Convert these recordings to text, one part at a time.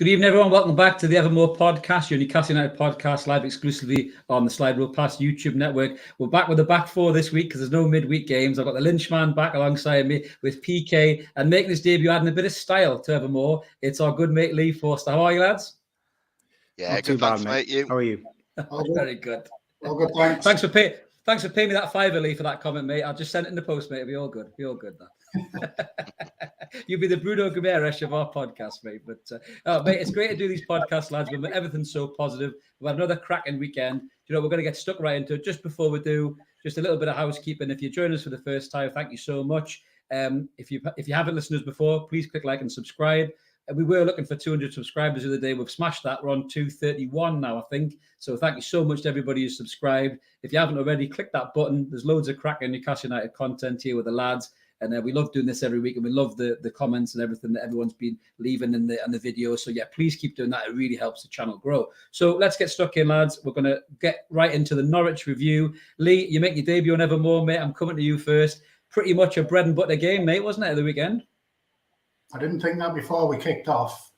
Good evening, everyone. Welcome back to the Evermore podcast, your Newcastle United podcast, live exclusively on the Slide Rule Pass YouTube network. We're back with the back four this week because there's no midweek games. I've got the Lynchman back alongside me with PK, and making his debut, adding a bit of style to Evermore. It's our good mate Lee Forster. How are you, lads? Yeah, Not good, bad, mate. You? How are you? Very good. All good, thanks. Thanks for paying me that $5, Lee, for that comment, mate. I'll just send it in the post, mate. It'll be all good. Be all good, that. You'll be the Bruno Guimaraes of our podcast, mate. But mate, it's great to do these podcasts, lads. When everything's so positive, we've had another cracking weekend. You know, we're going to get stuck right into it. Just before we do, just a little bit of housekeeping. If you join us for the first time, thank you so much. If you haven't listened to us before, please click like and subscribe. We were looking for 200 subscribers the other day. We've smashed that. We're on 231 now, I think. So thank you so much to everybody who's subscribed. If you haven't already, click that button. There's loads of cracking Newcastle United content here with the lads. And we love doing this every week. And we love the comments and everything that everyone's been leaving in the video. So, yeah, please keep doing that. It really helps the channel grow. So let's get stuck in, lads. We're going to get right into the Norwich review. Lee, you make your debut on Evermore, mate. I'm coming to you first. Pretty much a bread and butter game, mate, wasn't it, the weekend? I didn't think that before we kicked off.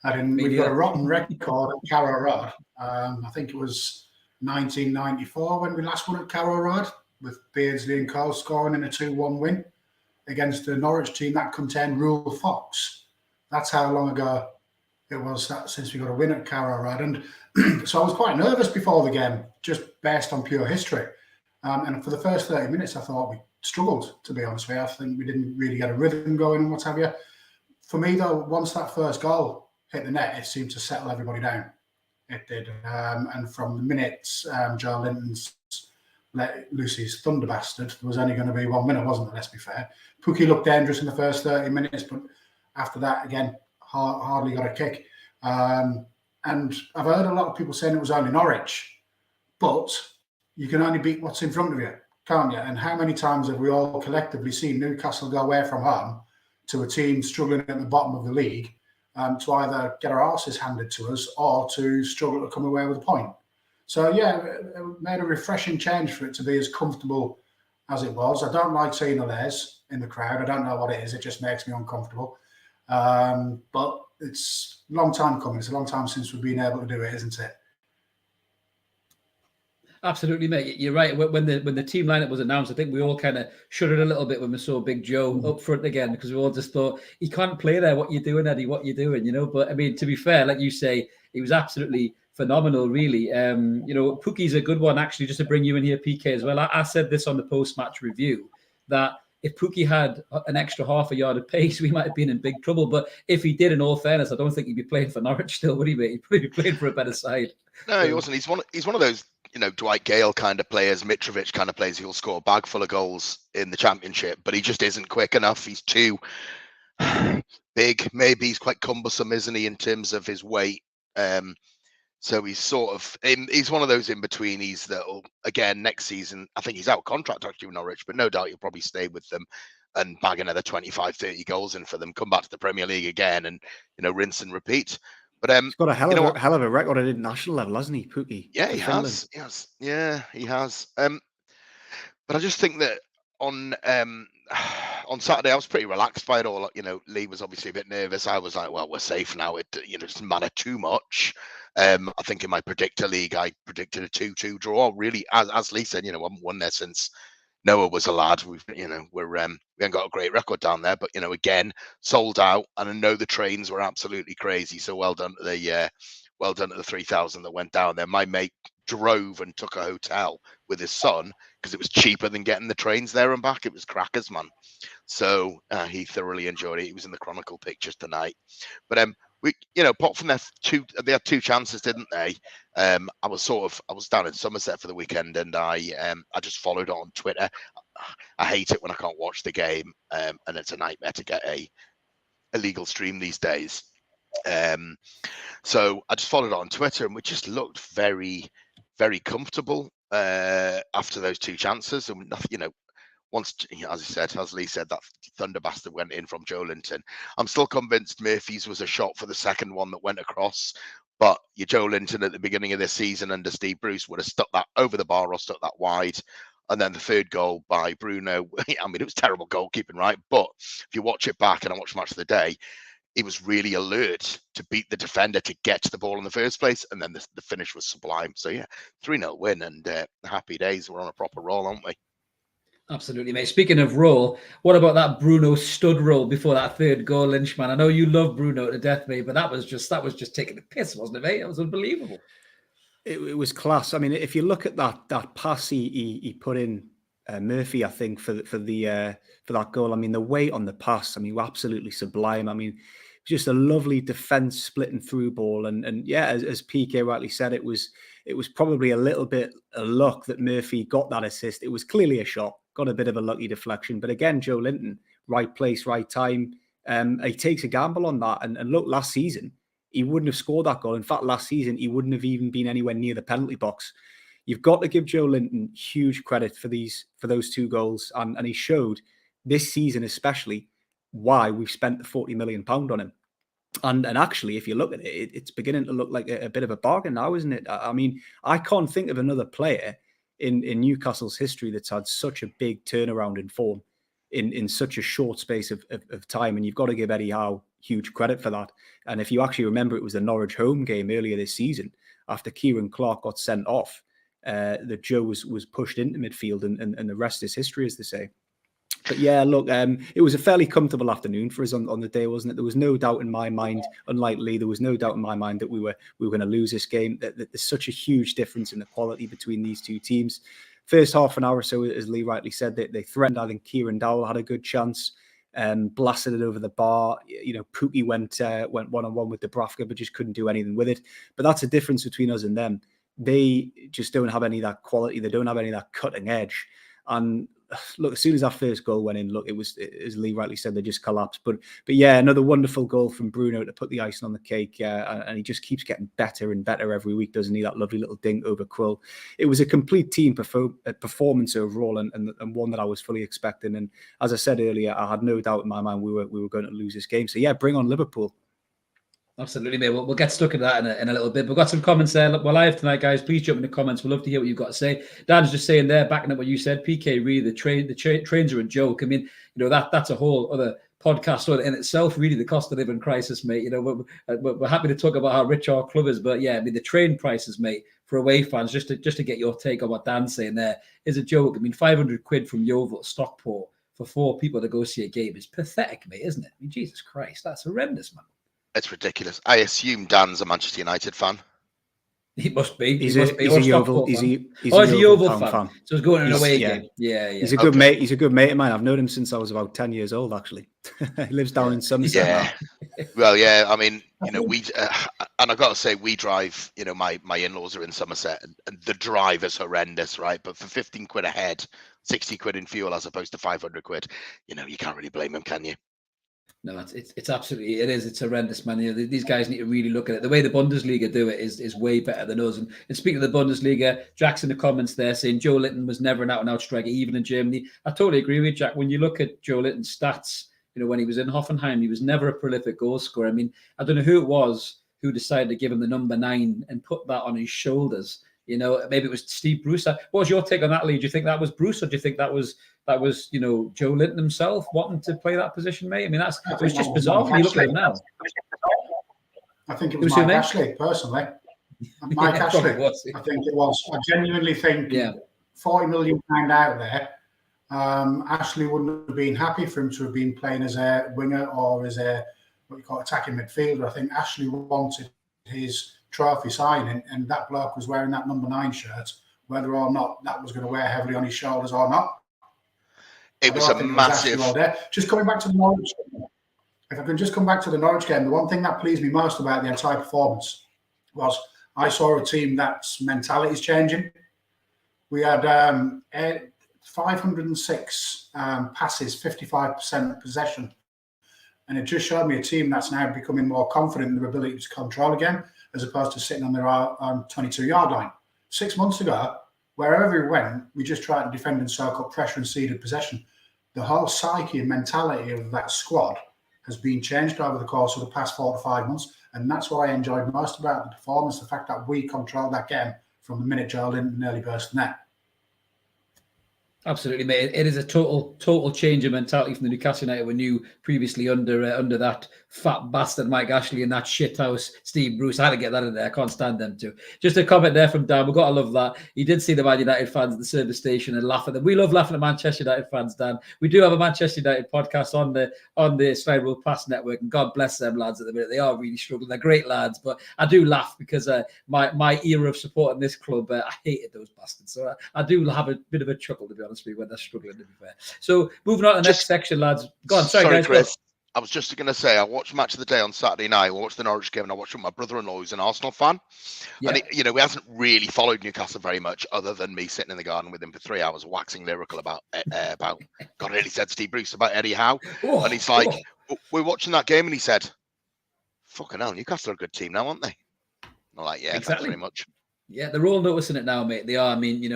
We've got a rotten record at Carrow Road. I think it was 1994 when we last won at Carrow Road, with Beardsley and Cole scoring in a 2-1 win against the Norwich team that contained Rule Fox. That's how long ago it was since we got a win at Carrow Road. And so I was quite nervous before the game, just based on pure history. And for the first 30 minutes, I thought we struggled, to be honest with you. I think we didn't really get a rhythm going and what have you. For me, though, once that first goal hit the net, it seemed to settle everybody down. It did. And from the minutes Joelinton let loose his thunder bastard, there was only going to be 1 minute, wasn't it? Let's be fair. Pukki looked dangerous in the first 30 minutes, but after that, again, hardly got a kick. And I've heard a lot of people saying it was only Norwich, but you can only beat what's in front of you, can't you? And how many times have we all collectively seen Newcastle go away from home to a team struggling at the bottom of the league to either get our arses handed to us or to struggle to come away with a point? So, yeah, it made a refreshing change for it to be as comfortable as it was. I don't like seeing Olaise in the crowd. I don't know what it is. It just makes me uncomfortable. But it's a long time coming. It's a long time since we've been able to do it, isn't it? Absolutely, mate. You're right. When the team lineup was announced, I think we all kind of shuddered a little bit when we saw Big Joe up front again, because we all just thought, he can't play there. What you doing, Eddie? What you doing? You know. But I mean, to be fair, like you say, he was absolutely phenomenal, really. You know, Pukki's a good one, actually, just to bring you in here, PK, as well. I said this on the post-match review, that if Pukki had an extra half a yard of pace, we might have been in big trouble. But if he did, in all fairness, I don't think he'd be playing for Norwich still, would he, mate? He'd probably be playing for a better side. No, he wasn't. He's one of those, you know, Dwight Gale kind of players, Mitrovic kind of players who'll score a bag full of goals in the Championship, but he just isn't quick enough. He's too big. Maybe he's quite cumbersome, isn't he, in terms of his weight? So he's sort of he's one of those in-betweenies that'll, again, next season, I think he's out of contract actually with Norwich, but no doubt he'll probably stay with them and bag another 25, 30 goals in for them, come back to the Premier League again and, you know, rinse and repeat. But he's got a hell of a record at international level, hasn't he, Pukki? Yeah, he has. Yeah, he has. But I just think that on Saturday, I was pretty relaxed by it all. You know, Lee was obviously a bit nervous. I was like, well, we're safe now. It, you know, doesn't matter too much. I think in my predictor league, I predicted a 2-2 draw. Really, as Lee said, you know, I haven't won there since Noah was a lad. We haven't got a great record down there, but, you know, again, sold out. And I know the trains were absolutely crazy. So well done to the 3,000 that went down there. My mate drove and took a hotel with his son because it was cheaper than getting the trains there and back. It was crackers, man. So he thoroughly enjoyed it. He was in the Chronicle pictures tonight. But we, you know, apart from they had two chances, didn't they? I was down in Somerset for the weekend, and I just followed it on Twitter. I hate it when I can't watch the game, and it's a nightmare to get a legal stream these days. So I just followed it on Twitter, and we just looked very, very comfortable after those two chances, and you know. Once, as Lee said, that thunder bastard went in from Joelinton. I'm still convinced Murphy's was a shot for the second one that went across. But your Joelinton at the beginning of this season under Steve Bruce would have stuck that over the bar or stuck that wide. And then the third goal by Bruno, I mean, it was terrible goalkeeping, right? But if you watch it back, and I watched Match of the Day, he was really alert to beat the defender to get to the ball in the first place, and then the finish was sublime. So yeah, 3-0 win, and happy days. We're on a proper roll, aren't we? Absolutely, mate. Speaking of roll, what about that Bruno stud roll before that third goal, Lynchman? I know you love Bruno to death, mate, but that was just taking the piss, wasn't it, mate? It was unbelievable. It was class. I mean, if you look at that pass he put in Murphy, I think for that goal. I mean, the weight on the pass. I mean, absolutely sublime. I mean, just a lovely defense splitting through ball, and yeah, as PK rightly said, it was probably a little bit of luck that Murphy got that assist. It was clearly a shot, got a bit of a lucky deflection, but again, Joelinton, right place, right time. He takes a gamble on that, and look, last season he wouldn't have scored that goal. In fact, last season, he wouldn't have even been anywhere near the penalty box. You've got to give Joelinton huge credit for those 2 goals. And he showed this season, especially, why we've spent the £40 million on him. And actually, if you look at it, it's beginning to look like a bit of a bargain now, isn't it? I mean, I can't think of another player in Newcastle's history that's had such a big turnaround in form in such a short space of time. And you've got to give Eddie Howe huge credit for that. And if you actually remember, it was the Norwich home game earlier this season after Kieran Clark got sent off, that Joe was pushed into midfield, and the rest is history, as they say. But yeah, look, it was a fairly comfortable afternoon for us on the day, wasn't it? There was no doubt in my mind, unlike Lee, there was no doubt in my mind that we were going to lose this game. That there's such a huge difference in the quality between these two teams. First half an hour or so, as Lee rightly said, they threatened. I think Kieran Dowell had a good chance, blasted it over the bar. You know, Pookie went one-on-one with Dubravka, but just couldn't do anything with it. But that's the difference between us and them. They just don't have any of that quality. They don't have any of that cutting edge. And look, as soon as that first goal went in, look, it was, as Lee rightly said, they just collapsed. But yeah, another wonderful goal from Bruno to put the icing on the cake. And he just keeps getting better and better every week, doesn't he? That lovely little dink over Quill. It was a complete team performance overall, and one that I was fully expecting. And as I said earlier, I had no doubt in my mind we were going to lose this game. So yeah, bring on Liverpool. Absolutely, mate. We'll get stuck in that in a little bit. We've got some comments there. Look, we're live tonight, guys. Please jump in the comments. We'd love to hear what you've got to say. Dan's just saying there, backing up what you said. PK, really, the trains are a joke. I mean, you know, that's a whole other podcast in itself, really, the cost of living crisis, mate. You know, we're happy to talk about how rich our club is, but yeah, I mean, the train prices, mate, for away fans, just to get your take on what Dan's saying there, is a joke. I mean, 500 quid from Yeovil to Stockport for 4 people to go see a game is pathetic, mate, isn't it? I mean, Jesus Christ, that's horrendous, man. It's ridiculous. I assume Dan's a Manchester United fan. He must be. He's a Yeovil fan. So he's going to an away game. Yeah. He's a good mate. He's a good mate of mine. I've known him since I was about 10 years old, actually. He lives down in Somerset now. Well, yeah. I mean, you know, and I've got to say, we drive, you know, my in-laws are in Somerset, and the drive is horrendous, right? But for 15 quid a head, 60 quid in fuel as opposed to 500 quid, you know, you can't really blame him, can you? No, it's absolutely, it's horrendous, man. You know, these guys need to really look at it. The way the Bundesliga do it is way better than us. And speaking of the Bundesliga, Jack's in the comments there saying Joelinton was never an out-and-out striker, even in Germany. I totally agree with you, Jack. When you look at Joelinton's stats, you know, when he was in Hoffenheim, he was never a prolific goal scorer. I mean, I don't know who it was who decided to give him the number 9 and put that on his shoulders. You know, maybe it was Steve Bruce. What was your take on that, Lee? Do you think that was Bruce, or do you think that was you know, Joelinton himself wanting to play that position, mate? I mean, it was just bizarre when you look at him now. I think it was Mike Ashley, personally. Mike Ashley, I think it was. I genuinely think £40 million out there, Ashley wouldn't have been happy for him to have been playing as a winger or as a, what you call attacking midfielder. I think Ashley wanted his trophy signing, and that bloke was wearing that number 9 shirt, whether or not that was going to wear heavily on his shoulders or not. It was a massive. Just coming back to the Norwich game, if I can just come back to the Norwich game, the one thing that pleased me most about the entire performance was I saw a team that's mentality is changing. We had 506 passes, 55% possession, and it just showed me a team that's now becoming more confident in their ability to control again, as opposed to sitting on their 22-yard line. 6 months ago, wherever we went, we just tried to defend and soak up pressure and ceded possession. The whole psyche and mentality of that squad has been changed over the course of the past 4 to 5 months, and that's what I enjoyed most about the performance, the fact that we controlled that game from the minute Joelinton nearly burst the net. Absolutely, mate. It is a total change of mentality from the Newcastle United we knew previously under that fat bastard Mike Ashley and that shithouse Steve Bruce. I had to get that in there. I can't stand them too. Just a comment there from Dan. We've got to love that. He did see the Man United fans at the service station and laugh at them. We love laughing at Manchester United fans, Dan. We do have a Manchester United podcast on the Slide Rule Pass Network, and God bless them lads at the minute. They are really struggling. They're great lads, but I do laugh because my era of supporting this club, I hated those bastards. So I do have a bit of a chuckle, to be honest with you, when they're struggling, to be fair. So moving on to the next section, lads. Go on, sorry guys. Chris. I was just going to say, I watched Match of the Day on Saturday night. I watched the Norwich game, and I watched it with my brother-in-law, who's an Arsenal fan. Yeah. And he hasn't really followed Newcastle very much, other than me sitting in the garden with him for 3 hours, waxing lyrical about God, really said Steve Bruce about Eddie Howe. And he's like, we're watching that game, and he said, "Fucking hell, Newcastle are a good team now, aren't they?" And I'm like, yeah, exactly. Thanks very much. Yeah, they're all noticing it now, mate. They are. I mean,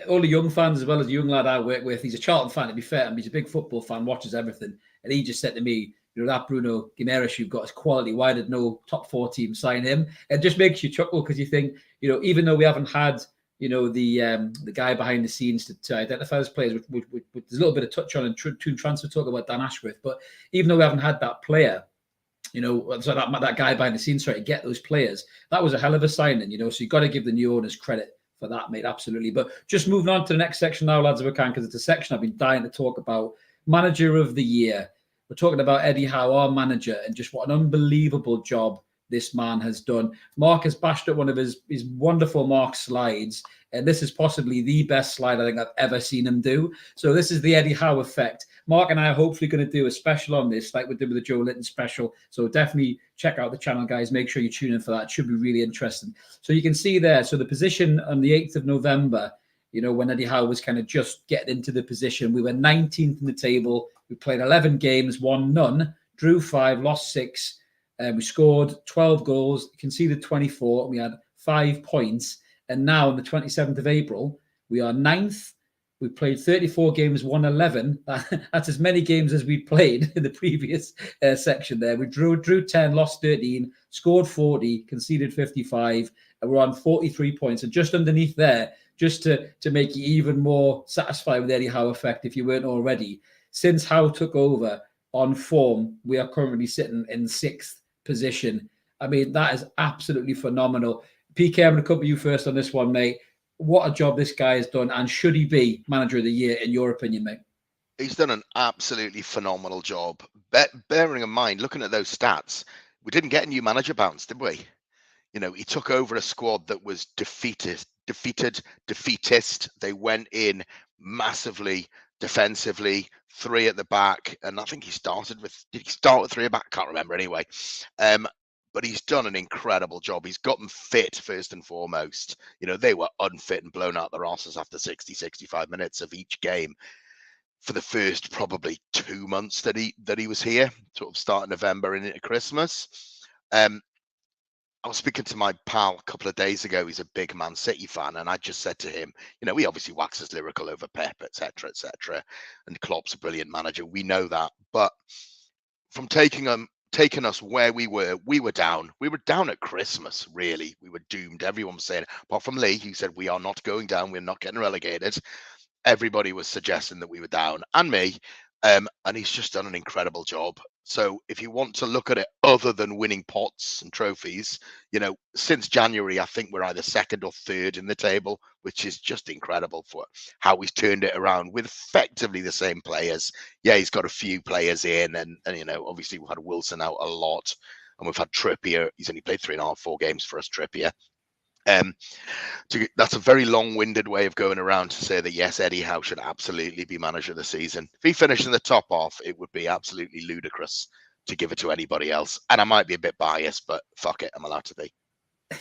all the young fans, as well as the young lad I work with, he's a Charlton fan, to be fair. I mean, he's a big football fan, watches everything. And he just said to me, that Bruno Guimaraes you've got is quality. Why did no top 4 team sign him? It just makes you chuckle because you think, even though we haven't had, the guy behind the scenes to identify those players, which there's a little bit of touch on in transfer talk about Dan Ashworth. But even though we haven't had that player, so that guy behind the scenes trying to get those players, that was a hell of a signing, so you've got to give the new owners credit for that, mate, absolutely. But just moving on to the next section now, lads, if we can, because it's a section I've been dying to talk about. Manager of the Year. We're talking about Eddie Howe, our manager, and just what an unbelievable job this man has done. Mark has bashed up one of his wonderful Mark slides, and this is possibly the best slide I think I've ever seen him do. So this is the Eddie Howe effect. Mark and I are hopefully going to do a special on this, like we did with the Joelinton special. So definitely check out the channel, guys. Make sure you tune in for that. It should be really interesting. So you can see there, so the position on the 8th of November, when Eddie Howe was kind of just getting into the position, we were 19th in the table. We played 11 games, won none, drew 5, lost 6. We scored 12 goals, conceded 24. We had 5 points. And now on the 27th of April, we are 9th. We played 34 games, won 11. That's as many games as we played in the previous section there. We drew 10, lost 13, scored 40, conceded 55, and we're on 43 points. And just underneath there, just to make you even more satisfied with the Eddie Howe effect, if you weren't already, since Howe took over on form, we are currently sitting in 6th position. I mean, that is absolutely phenomenal. PK, I'm going to come to you first on this one, mate. What a job this guy has done, and should he be Manager of the Year, in your opinion, mate? He's done an absolutely phenomenal job. Bearing in mind, looking at those stats, we didn't get a new manager bounce, did we? He took over a squad that was defeatist. They went in massively defensively, 3 at the back, and I think did he start with 3 at the back? I can't remember anyway. But he's done an incredible job. He's got them fit first and foremost. They were unfit and blown out their asses after 60, 65 minutes of each game for the first probably 2 months that he was here, sort of starting November and into Christmas. I was speaking to my pal a couple of days ago. He's a big Man City fan, and I just said to him, he obviously waxes lyrical over Pep, etc., and Klopp's a brilliant manager. We know that, but from taking us where we were down. We were down at Christmas, really. We were doomed. Everyone was saying, apart from Lee, who said, we are not going down. We're not getting relegated. Everybody was suggesting that we were down, and me. And he's just done an incredible job. So if you want to look at it other than winning pots and trophies, since January, I think we're either 2nd or 3rd in the table, which is just incredible for how he's turned it around with effectively the same players. Yeah, he's got a few players in, and obviously we've had Wilson out a lot, and we've had Trippier. He's only played 3.5, 4 games for us, Trippier. That's a very long-winded way of going around to say that yes, Eddie Howe should absolutely be manager of the season. If he finished in the top half, it would be absolutely ludicrous to give it to anybody else. And I might be a bit biased, but fuck it, I'm allowed to be.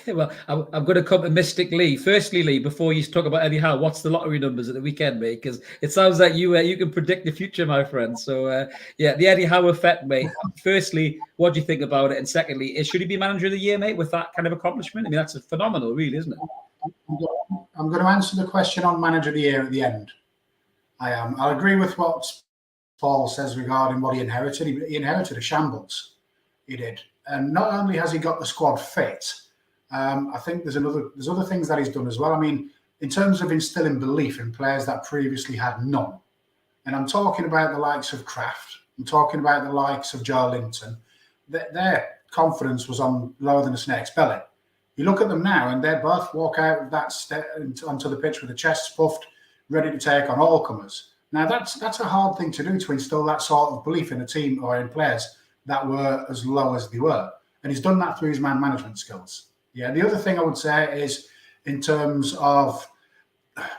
Well, I'm going to come to Mystic Lee. Firstly, Lee, before you talk about Eddie Howe, what's the lottery numbers at the weekend, mate? Because it sounds like you can predict the future, my friend. So, the Eddie Howe effect, mate. Firstly, what do you think about it? And secondly, should he be Manager of the Year, mate, with that kind of accomplishment? I mean, that's phenomenal, really, isn't it? I'm going to answer the question on Manager of the Year at the end. I am. I agree with what Paul says regarding what he inherited. He inherited a shambles. He did. And not only has he got the squad fit, I think there's other things that he's done as well. I mean, in terms of instilling belief in players that previously had none, and I'm talking about the likes of Kraft, I'm talking about the likes of Joelinton, their confidence was on lower than a snake's belly. You look at them now, and they both walk out of that onto the pitch with the chests puffed, ready to take on all comers. Now, that's a hard thing to do, to instill that sort of belief in a team or in players that were as low as they were. And he's done that through his man management skills. Yeah, the other thing I would say is in terms of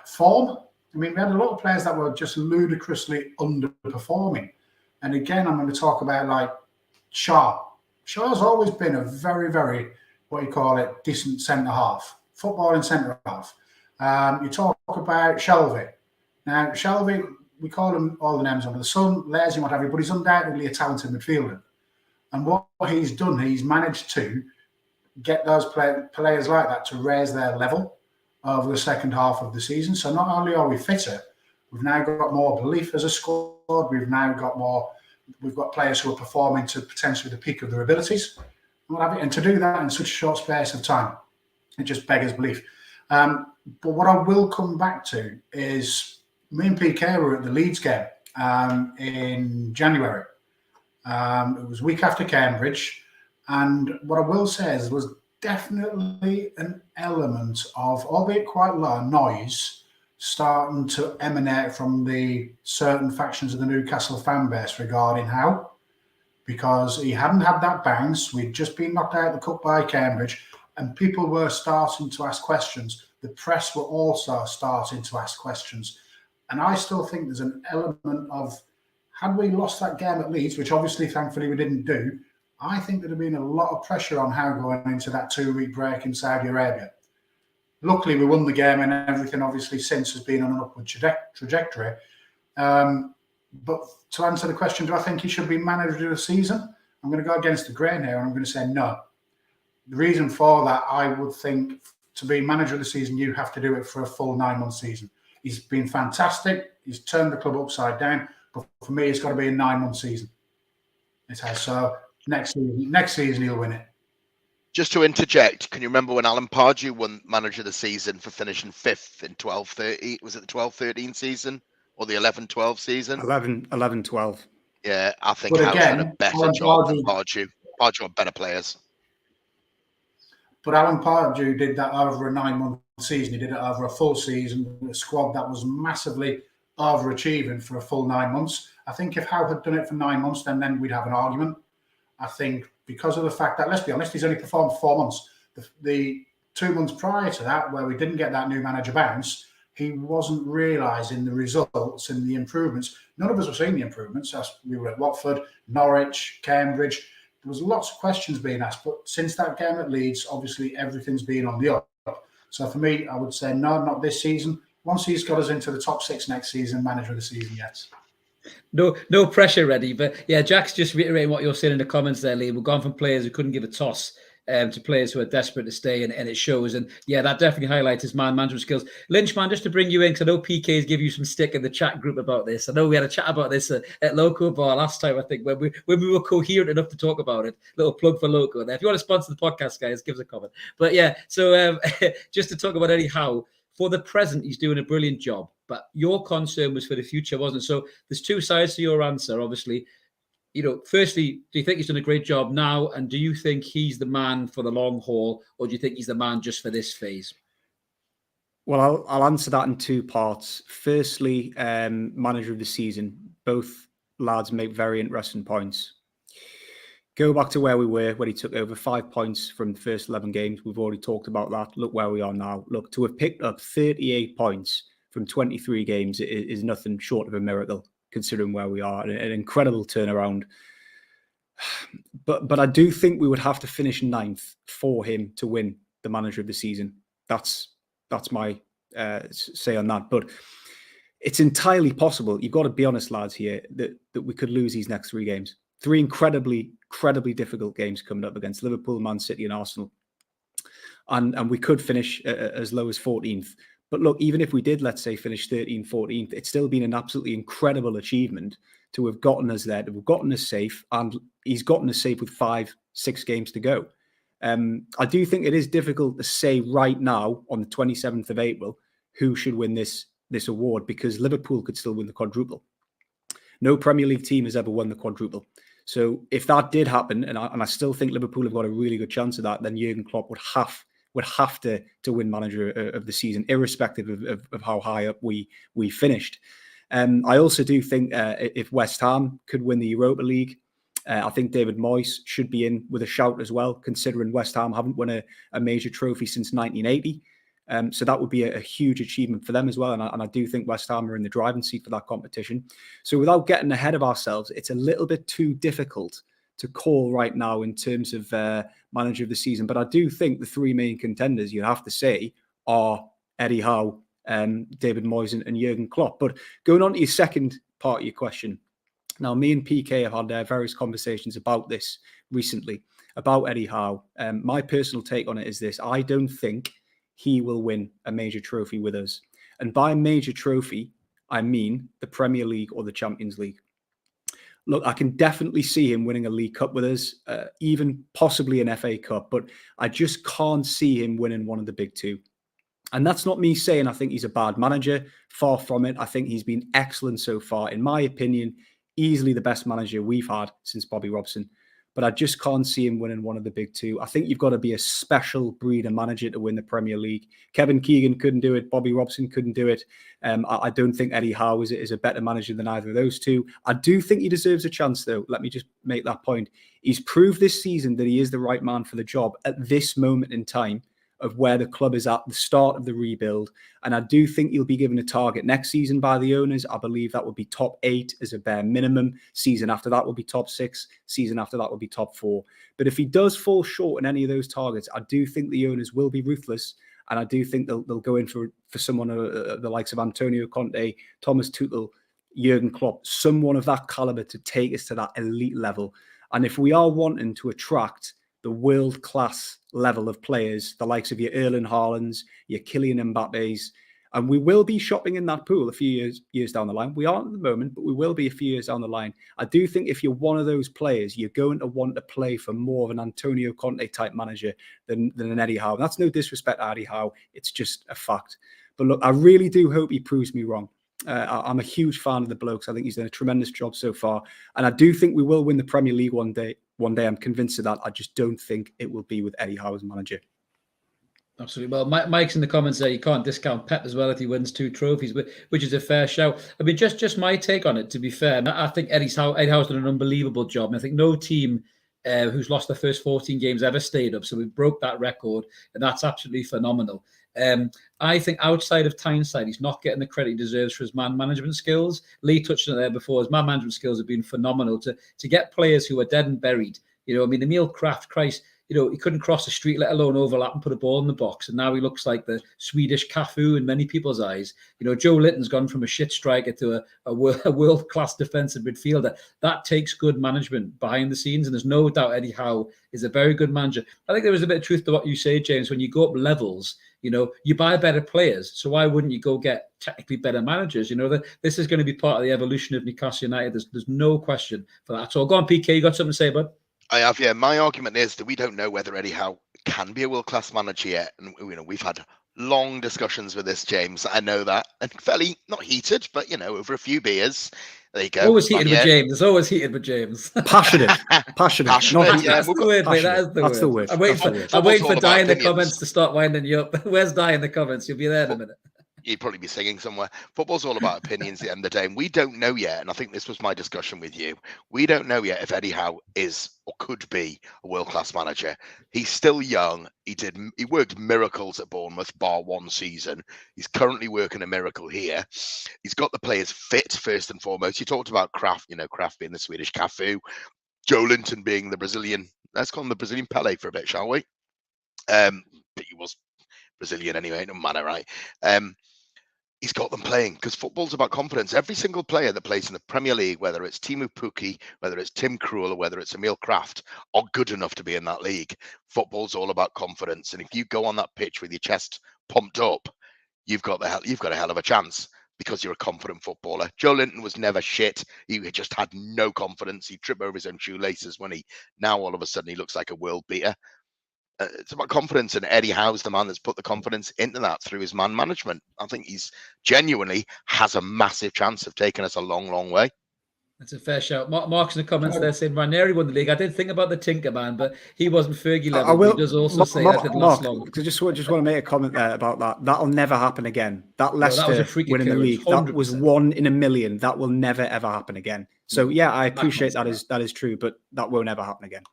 form, I mean, we had a lot of players that were just ludicrously underperforming. And again, I'm going to talk about like Shaw. Shaw's always been a very, very, what you call it, decent centre-half, footballing centre-half. You talk about Shelvey. Now, Shelvey, we call him all the names under the sun, lazy, what have you, but he's undoubtedly a talented midfielder. And what he's done, he's managed to get those players like that to raise their level over the second half of the season. So not only are we fitter, we've now got more belief as a squad. We've got players who are performing to potentially the peak of their abilities. And to do that in such a short space of time, it just beggars belief. But what I will come back to is me and PK were at the Leeds game in January. It was a week after Cambridge. And what I will say is there was definitely an element of, albeit quite low, noise starting to emanate from the certain factions of the Newcastle fan base regarding Howe, because he hadn't had that bounce. We'd just been knocked out of the cup by Cambridge, and people were starting to ask questions. The press were also starting to ask questions. And I still think there's an element of, had we lost that game at Leeds, which obviously, thankfully, we didn't do, I think there'd have been a lot of pressure on Howe going into that 2-week break in Saudi Arabia. Luckily, we won the game, and everything obviously since has been on an upward trajectory. But to answer the question, do I think he should be manager of the season? I'm going to go against the grain here, and I'm going to say no. The reason for that, I would think, to be manager of the season, you have to do it for a full 9-month season. He's been fantastic. He's turned the club upside down. But for me, it's got to be a 9-month season. It has. So next season he'll win it. Just to interject, can you remember when Alan Pardew won manager of the season for finishing 5th in 12-13? Was it the 12-13 season or the 11-12 season? 11-12. Yeah, I think Howe's done a better job than Pardew. Pardew had better players. But Alan Pardew did that over a 9-month season. He did it over a full season with a squad that was massively overachieving for a full 9 months. I think if Howe had done it for 9 months, then we'd have an argument. I think because of the fact that, let's be honest, he's only performed for 4 months. The 2 months prior to that, where we didn't get that new manager bounce, he wasn't realising the results and the improvements. None of us were seeing the improvements. As we were at Watford, Norwich, Cambridge. There was lots of questions being asked. But since that game at Leeds, obviously everything's been on the up. So for me, I would say no, not this season. Once he's got us into the top 6 next season, manager of the season, yes. No pressure, Eddie. But yeah, Jack's just reiterating what you're saying in the comments there, Lee. We've gone from players who couldn't give a toss to players who are desperate to stay, and it shows. And yeah, that definitely highlights his man management skills. Lynchman, just to bring you in, because I know PK's give you some stick in the chat group about this. I know we had a chat about this at Loco Bar last time, I think, when we were coherent enough to talk about it. Little plug for Loco there. If you want to sponsor the podcast, guys, give us a comment. But yeah, so just to talk about Eddie Howe, for the present, he's doing a brilliant job. But your concern was for the future, wasn't it? So there's two sides to your answer, obviously. You know, firstly, do you think he's done a great job now? And do you think he's the man for the long haul? Or do you think he's the man just for this phase? Well, I'll answer that in 2 parts. Firstly, manager of the season. Both lads make very interesting points. Go back to where we were when he took over, 5 points from the first 11 games. We've already talked about that. Look where we are now. Look, to have picked up 38 points from 23 games is nothing short of a miracle, considering where we are. An incredible turnaround. But I do think we would have to finish 9th for him to win the manager of the season. That's my say on that. But it's entirely possible. You've got to be honest, lads, here, that we could lose these next 3 games. 3 incredibly difficult games coming up against Liverpool, Man City and Arsenal. And we could finish as low as 14th. But look, even if we did, let's say, finish 13th, 14th, it's still been an absolutely incredible achievement to have gotten us there, to have gotten us safe. And he's gotten us safe with 5-6 games to go. I do think it is difficult to say right now on the 27th of April who should win this award, because Liverpool could still win the quadruple. No Premier League team has ever won the quadruple. So if that did happen, and I still think Liverpool have got a really good chance of that, then Jurgen Klopp would have to win Manager of the Season, irrespective of how high up we finished. I also do think if West Ham could win the Europa League, I think David Moyes should be in with a shout as well, considering West Ham haven't won a major trophy since 1980. So that would be a huge achievement for them as well. And I do think West Ham are in the driving seat for that competition. So without getting ahead of ourselves, it's a little bit too difficult to call right now in terms of Manager of the Season. But I do think the three main contenders, you have to say, are Eddie Howe, David Moyes and Jurgen Klopp. But going on to your second part of your question, now me and PK have had various conversations about this recently, about Eddie Howe. My personal take on it is this: I don't think he will win a major trophy with us. And by major trophy, I mean the Premier League or the Champions League. Look, I can definitely see him winning a League Cup with us, even possibly an FA Cup, but I just can't see him winning one of the big two. And that's not me saying I think he's a bad manager. Far from it. I think he's been excellent so far. In my opinion, easily the best manager we've had since Bobby Robson. But I just can't see him winning one of the big two. I think you've got to be a special breed of manager to win the Premier League. Kevin Keegan couldn't do it. Bobby Robson couldn't do it. I don't think Eddie Howe is a better manager than either of those two. I do think he deserves a chance, though. Let me just make that point. He's proved this season that he is the right man for the job at this moment in time of where the club is at the start of the rebuild. And I do think he'll be given a target next season by the owners. I believe that would be top 8 as a bare minimum. Season after that will be top 6. Season after that will be top 4. But if he does fall short in any of those targets, I do think the owners will be ruthless. And I do think they'll go in for someone the likes of Antonio Conte, Thomas Tuchel, Jurgen Klopp, someone of that caliber to take us to that elite level. And if we are wanting to attract the world-class level of players, the likes of your Erling Haalands, your Kylian Mbappes, and we will be shopping in that pool a few years down the line. We aren't at the moment, but we will be a few years down the line. I do think if you're one of those players, you're going to want to play for more of an Antonio Conte type manager than an Eddie Howe. That's no disrespect to Eddie Howe. It's just a fact. But look, I really do hope he proves me wrong. I'm a huge fan of the blokes. I think he's done a tremendous job so far. And I do think we will win the Premier League one day. I'm convinced of that. I just don't think it will be with Eddie Howe as manager. Absolutely. Well, Mike's in the comments there. You can't discount Pep as well if he wins 2 trophies, which is a fair shout. I mean, just my take on it, to be fair. I think Eddie Howe's done an unbelievable job. And I think no team who's lost the first 14 games ever stayed up. So we broke that record, and that's absolutely phenomenal. I think outside of Tyneside, he's not getting the credit he deserves for his man management skills. Lee touched on it there before. His man management skills have been phenomenal to get players who are dead and buried. You know, I mean, Emil Kraft, Christ, you know, he couldn't cross the street, let alone overlap and put a ball in the box. And now he looks like the Swedish Cafu in many people's eyes. You know, Joelinton's gone from a shit striker to a world-class defensive midfielder. That takes good management behind the scenes. And there's no doubt Eddie Howe is a very good manager. I think there is a bit of truth to what you say, James. When you go up levels, you know, you buy better players. So why wouldn't you go get technically better managers? You know, that this is going to be part of the evolution of Newcastle United. There's no question for that. So go on, PK. You got something to say, bud? I have, yeah. My argument is that we don't know whether Eddie Howe can be a world-class manager yet. And, you know, we've had long discussions with this, James. I know that. And fairly, not heated, but, you know, over a few beers. There you go. Always heated with James. It's always heated with James. Passionate. That's the word, mate. That's the word. I'm waiting for Di in the comments to start winding you up. Where's Di in the comments? You'll be there in a minute. You'd probably be singing somewhere. Football's all about opinions at the end of the day, and we don't know yet. And I think this was my discussion with you. We don't know yet if Eddie Howe is or could be a world-class manager. He's still young. He worked miracles at Bournemouth, bar one season. He's currently working a miracle here. He's got the players fit first and foremost. You talked about Kraft, you know, Kraft being the Swedish Cafu, Joelinton being the Brazilian. Let's call him the Brazilian Pele for a bit, shall we? But he was Brazilian anyway, no matter, right? He's got them playing because football's about confidence. Every single player that plays in the Premier League, whether it's Teemu Pukki, whether it's Tim Krul, or whether it's Emil Kraft, are good enough to be in that league. Football's all about confidence, and if you go on that pitch with your chest pumped up, you've got a hell of a chance because you're a confident footballer. Joelinton was never shit. He just had no confidence. He tripped over his own shoelaces when now all of a sudden he looks like a world beater. it's about confidence, and Eddie Howe's the man that's put the confidence into that through his man management. I think he's genuinely has a massive chance of taking us a long, long way. That's a fair shout. Mark's in the comments there saying Ranieri won the league. I did think about the Tinker Man, but he wasn't Fergie level. I will. He does also say that didn't last long. I just want to make a comment there about that. That'll never happen again. That Leicester winning the league, 100%. That was 1 in a million. That will never ever happen again. So yeah, I appreciate that is true, but that won't ever happen again.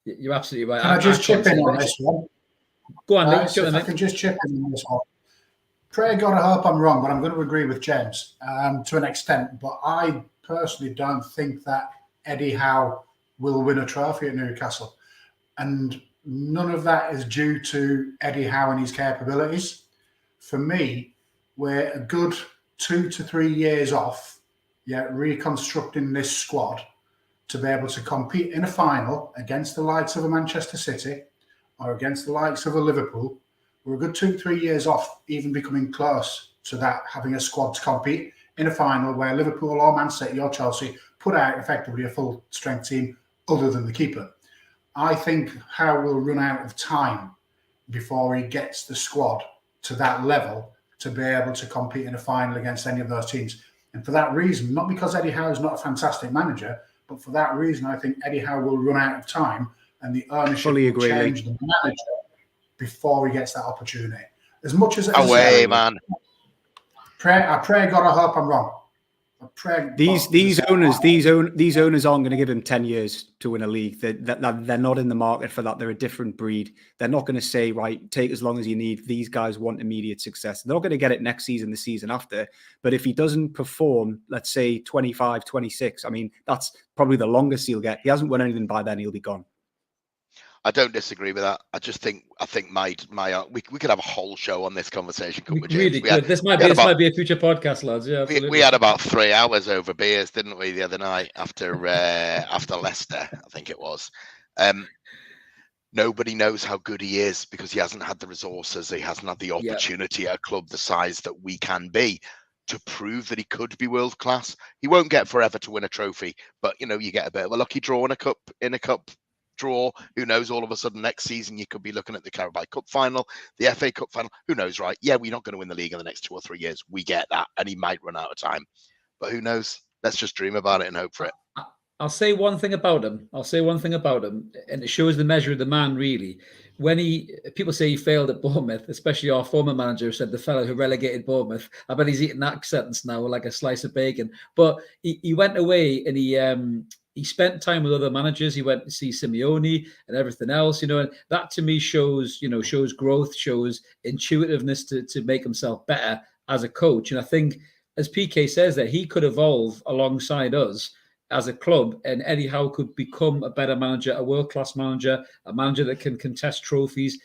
You're absolutely right. Can I just chip in on this one? Go on, Lee. If I can just chip in on this one. Pray God, I hope I'm wrong, but I'm going to agree with James to an extent. But I personally don't think that Eddie Howe will win a trophy at Newcastle. And none of that is due to Eddie Howe and his capabilities. For me, we're a good 2 to 3 years off, reconstructing this squad to be able to compete in a final against the likes of a Manchester City or against the likes of a Liverpool. We're a good 2 to 3 years off even becoming close to that, having a squad to compete in a final where Liverpool or Man City or Chelsea put out effectively a full strength team other than the keeper. I think Howe will run out of time before he gets the squad to that level to be able to compete in a final against any of those teams. And for that reason, not because Eddie Howe is not a fantastic manager, but for that reason, I think Eddie Howe will run out of time and the ownership will change the manager before he gets that opportunity. As much as man. I pray God, I hope I'm wrong. These owners aren't going to give him 10 years to win a league. They're not in the market for that. They're a different breed. They're not going to say, right, take as long as you need. These guys want immediate success. They're not going to get it next season, the season after. But if he doesn't perform, let's say 25, 26, I mean, that's probably the longest he'll get. He hasn't won anything by then. He'll be gone. I don't disagree with that. I think we could have a whole show on this conversation. Really good. This might be a future podcast, lads. Yeah, we had about 3 hours over beers, didn't we, the other night after Leicester, I think it was. Nobody knows how good he is because he hasn't had the resources. He hasn't had the opportunity at a club the size that we can be to prove that he could be world class. He won't get forever to win a trophy, but you get a bit of a lucky draw in a cup draw. Who knows? All of a sudden next season you could be looking at the Carabao Cup final, the FA Cup final. Who knows, right? Yeah, we're not going to win the league in the next 2 or 3 years. We get that, and he might run out of time. But who knows? Let's just dream about it and hope for it. I'll say one thing about him. And it shows the measure of the man, really. When people say he failed at Bournemouth, especially our former manager said the fellow who relegated Bournemouth. I bet he's eating that sentence now like a slice of bacon. But he went away and he spent time with other managers. He went to see Simeone and everything else, and that to me shows growth, shows intuitiveness to make himself better as a coach. And I think, as PK says, that he could evolve alongside us as a club, and Eddie Howe could become a better manager, a world-class manager, a manager that can contest trophies,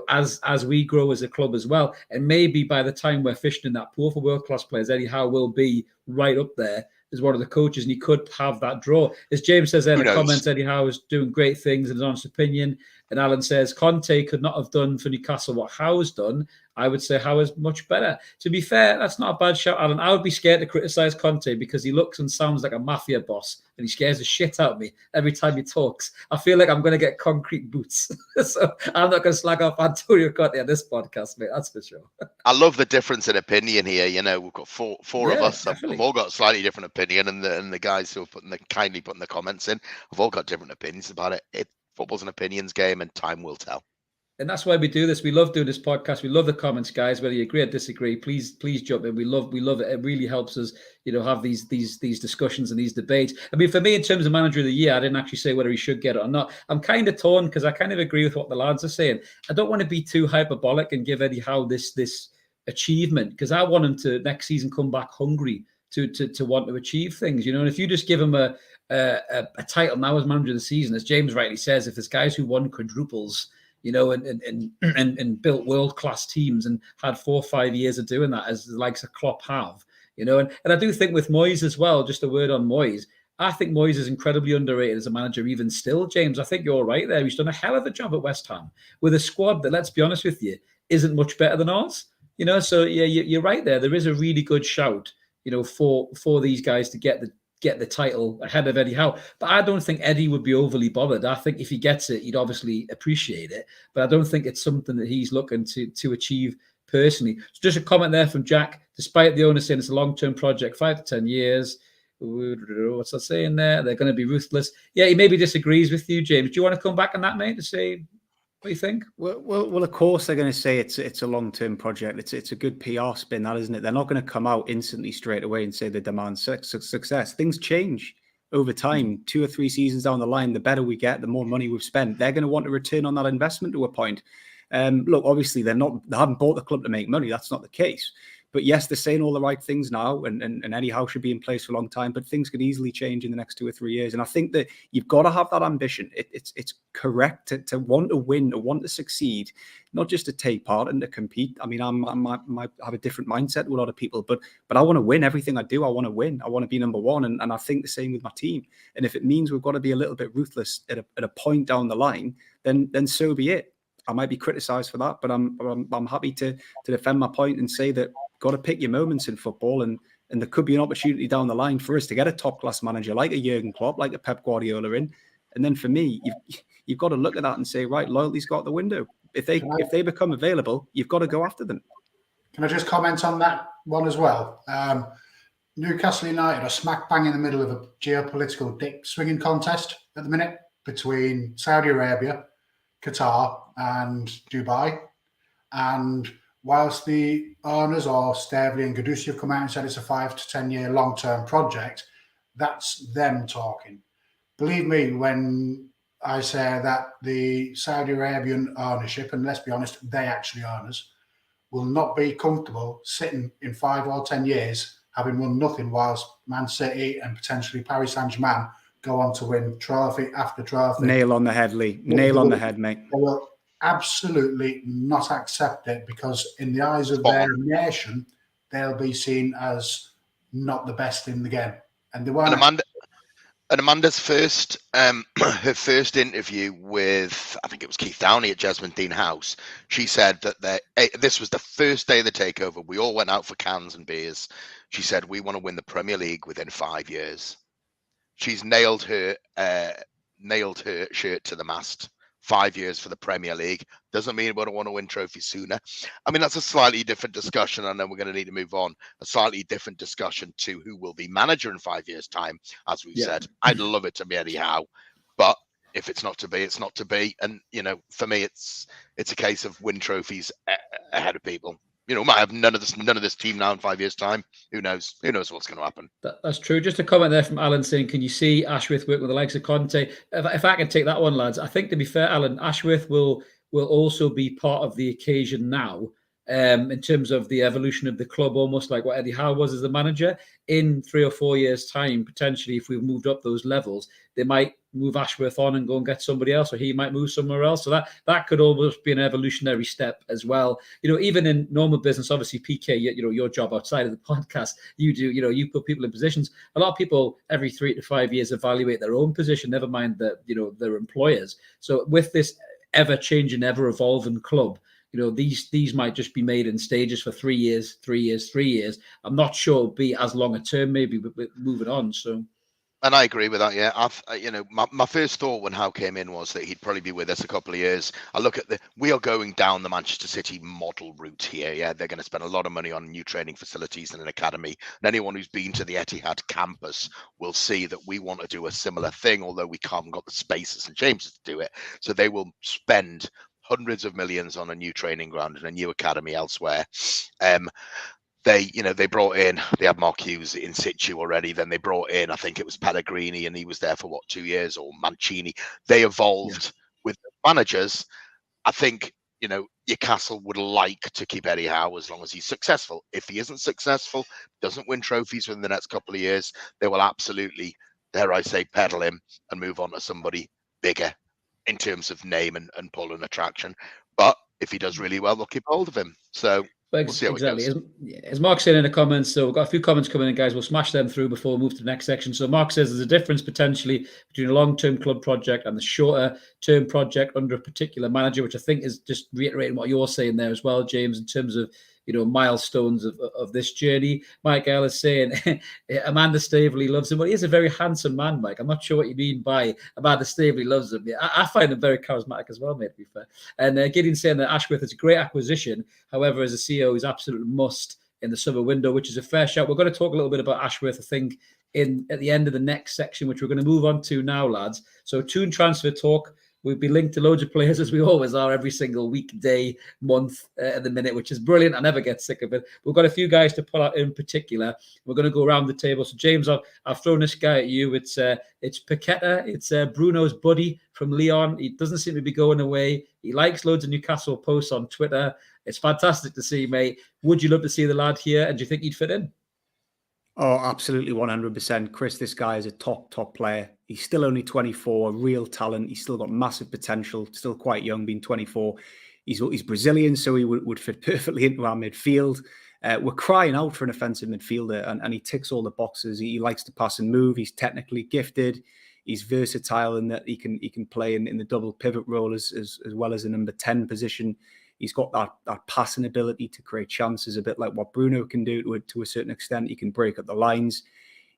as we grow as a club as well. And maybe by the time we're fishing in that pool for world-class players, Eddie Howe will be right up there as one of the coaches, and he could have that draw. As James says there in the comments, Eddie Howe is doing great things in his honest opinion. And Alan says, Conte could not have done for Newcastle what Howe's done. I would say Howe is much better. To be fair, that's not a bad shout, Alan. I would be scared to criticise Conte because he looks and sounds like a mafia boss and he scares the shit out of me every time he talks. I feel like I'm going to get concrete boots. So I'm not going to slag off Antonio Conte on this podcast, mate. That's for sure. I love the difference in opinion here. We've got four of us. We've all got a slightly different opinion, and the guys who are kindly putting the comments in have all got different opinions about it. Football's an opinions game, and time will tell. And that's why we do this. We love doing this podcast. We love the comments, guys. Whether you agree or disagree, please jump in. We love it. It really helps us, have these discussions and these debates. I mean, for me, in terms of manager of the year, I didn't actually say whether he should get it or not. I'm kind of torn because I kind of agree with what the lads are saying. I don't want to be too hyperbolic and give Eddie Howe this achievement because I want him to next season come back hungry to want to achieve things. And if you just give him a title now as manager of the season, as James rightly says, if there's guys who won quadruples, and built world-class teams and had 4 or 5 years of doing that as the likes of Klopp have, and I do think with Moyes as well, just a word on Moyes, I think Moyes is incredibly underrated as a manager even still, James. I think you're right there. He's done a hell of a job at West Ham with a squad that, let's be honest with you, isn't much better than ours, so yeah, you're right there. There is a really good shout, for these guys to get get the title ahead of Eddie Howe. But I don't think Eddie would be overly bothered. I think if he gets it, he'd obviously appreciate it. But I don't think it's something that he's looking to achieve personally. So just a comment there from Jack. Despite the owner saying it's a long-term project, 5 to 10 years. What's that saying there? They're going to be ruthless. Yeah, he maybe disagrees with you, James. Do you want to come back on that, mate, to say what you think? Well, of course they're going to say it's a long-term project. It's a good PR spin, that, isn't it? They're not going to come out instantly straight away and say they demand success. Things change over time. 2 or 3 seasons down the line, the better we get, the more money we've spent. They're going to want a return on that investment to a point. Look, obviously they haven't bought the club to make money. That's not the case. But yes, they're saying all the right things now, and Eddie Howe should be in place for a long time, but things could easily change in the next 2 or 3 years. And I think that you've got to have that ambition. It's correct to want to win, to want to succeed, not just to take part and to compete. I mean, I might have a different mindset to a lot of people, but I want to win everything I do. I want to win. I want to be number one. And I think the same with my team. And if it means we've got to be a little bit ruthless at a point down the line, then so be it. I might be criticised for that, but I'm happy to defend my point and say that got to pick your moments in football, and there could be an opportunity down the line for us to get a top class manager like a Jurgen Klopp, like a Pep Guardiola in. And then for me, you've got to look at that and say, right, loyalty's got the window. If they become available, you've got to go after them. Can I just comment on that one as well? Newcastle United are smack bang in the middle of a geopolitical dick swinging contest at the minute between Saudi Arabia, Qatar, and Dubai. And whilst the owners, or Staveley and Gadusi, have come out and said it's a 5 to 10 year long-term project, that's them talking. Believe me when I say that the Saudi Arabian ownership, and let's be honest, they actually own us, will not be comfortable sitting in 5 or 10 years having won nothing whilst Man City and potentially Paris Saint-Germain go on to win trophy after trophy. Nail on the head, Lee. Nail on the head, mate. They will absolutely not accept it, because in the eyes of their nation, they'll be seen as not the best in the game. And they won't. And Amanda's first, her first interview with, I think it was Keith Downey at Jesmond Dean House, she said that this was the first day of the takeover. We all went out for cans and beers. She said, we want to win the Premier League within 5 years. She's nailed her shirt to the mast. 5 years for the Premier League doesn't mean we don't want to win trophies sooner. I mean, that's a slightly different discussion. I know we're going to need to move on. A slightly different discussion to who will be manager in 5 years' time, as we've said. I'd love it to be Eddie Howe, but if it's not to be, it's not to be. And for me, it's a case of win trophies ahead of people. Might have none of this team now in 5 years' time. Who knows? Who knows what's going to happen? That's true. Just a comment there from Alan saying, can you see Ashworth work with the likes of Conte? If I can take that one, lads, I think, to be fair, Alan, Ashworth will also be part of the occasion now, in terms of the evolution of the club, almost like what Eddie Howe was as the manager. In 3 or 4 years' time, potentially, if we've moved up those levels, they might move Ashworth on and go and get somebody else, or he might move somewhere else. So that could almost be an evolutionary step as well. Even in normal business, obviously, PK, your job outside of the podcast, you put people in positions. A lot of people every 3 to 5 years evaluate their own position, never mind their employers. So with this ever-changing, ever-evolving club, these might just be made in stages for 3 years, 3 years, 3 years. I'm not sure it'll be as long a term, maybe, but moving on. So, and I agree with that. Yeah, my first thought when Howe came in was that he'd probably be with us a couple of years. I look at we are going down the Manchester City model route here. Yeah, they're going to spend a lot of money on new training facilities and an academy. And anyone who's been to the Etihad campus will see that we want to do a similar thing, although we haven't got the spaces and James to do it. So they will spend hundreds of millions on a new training ground and a new academy elsewhere. They brought in, they had Mark Hughes in situ already. Then they brought in, I think it was Pellegrini, and he was there for 2 years, or Mancini. They evolved with managers. I think, Newcastle would like to keep Eddie Howe as long as he's successful. If he isn't successful, doesn't win trophies within the next couple of years, they will absolutely, dare I say, peddle him and move on to somebody bigger in terms of name and pull and attraction. But if he does really well, they'll keep hold of him. So we'll see how it goes. As Mark said in the comments, so we've got a few comments coming in, guys. We'll smash them through before we move to the next section. So Mark says there's a difference potentially between a long-term club project and the shorter-term project under a particular manager, which I think is just reiterating what you're saying there as well, James, in terms of milestones of this journey. Mike L is saying Amanda Staveley loves him. Well, he is a very handsome man, Mike. I'm not sure what you mean by Amanda Staveley loves him. I find him very charismatic as well, mate, to be fair. And Gideon saying that Ashworth is a great acquisition. However, as a CEO, he's absolute must in the summer window, which is a fair shout. We're going to talk a little bit about Ashworth, I think, at the end of the next section, which we're going to move on to now, lads. So Toon Transfer Talk. We'll be linked to loads of players, as we always are, every single weekday, month at the minute, which is brilliant. I never get sick of it. We've got a few guys to pull out in particular. We're going to go around the table. So, James, I've thrown this guy at you. It's Paqueta. It's Bruno's buddy from Lyon. He doesn't seem to be going away. He likes loads of Newcastle posts on Twitter. It's fantastic to see, mate. Would you love to see the lad here? And do you think he'd fit in? Oh, absolutely, 100%. Chris, this guy is a top player. He's still only 24, real talent. He's still got massive potential, still quite young, being 24. He's Brazilian, so he would fit perfectly into our midfield. We're crying out for an offensive midfielder, and he ticks all the boxes. He likes to pass and move. He's technically gifted. He's versatile in that he can play in the double pivot role as well as the number 10 position. He's got that passing ability to create chances, a bit like what Bruno can do to a certain extent. He can break up the lines.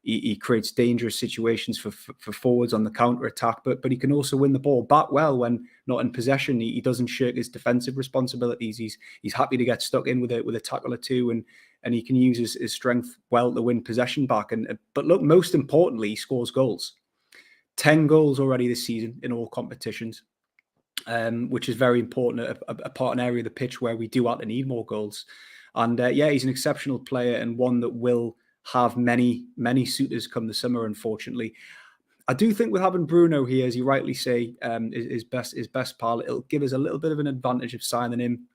He creates dangerous situations for forwards on the counter attack, but he can also win the ball back well when not in possession. He doesn't shirk his defensive responsibilities. He's happy to get stuck in with a tackle or two, and he can use his strength well to win possession back. But look, most importantly, he scores goals. 10 goals already this season in all competitions. Which is very important, a part and area of the pitch where we do have to need more goals. And he's an exceptional player and one that will have many suitors come the summer, unfortunately. I do think with having Bruno here, as you rightly say, his best pal, it'll give us a little bit of an advantage of signing him.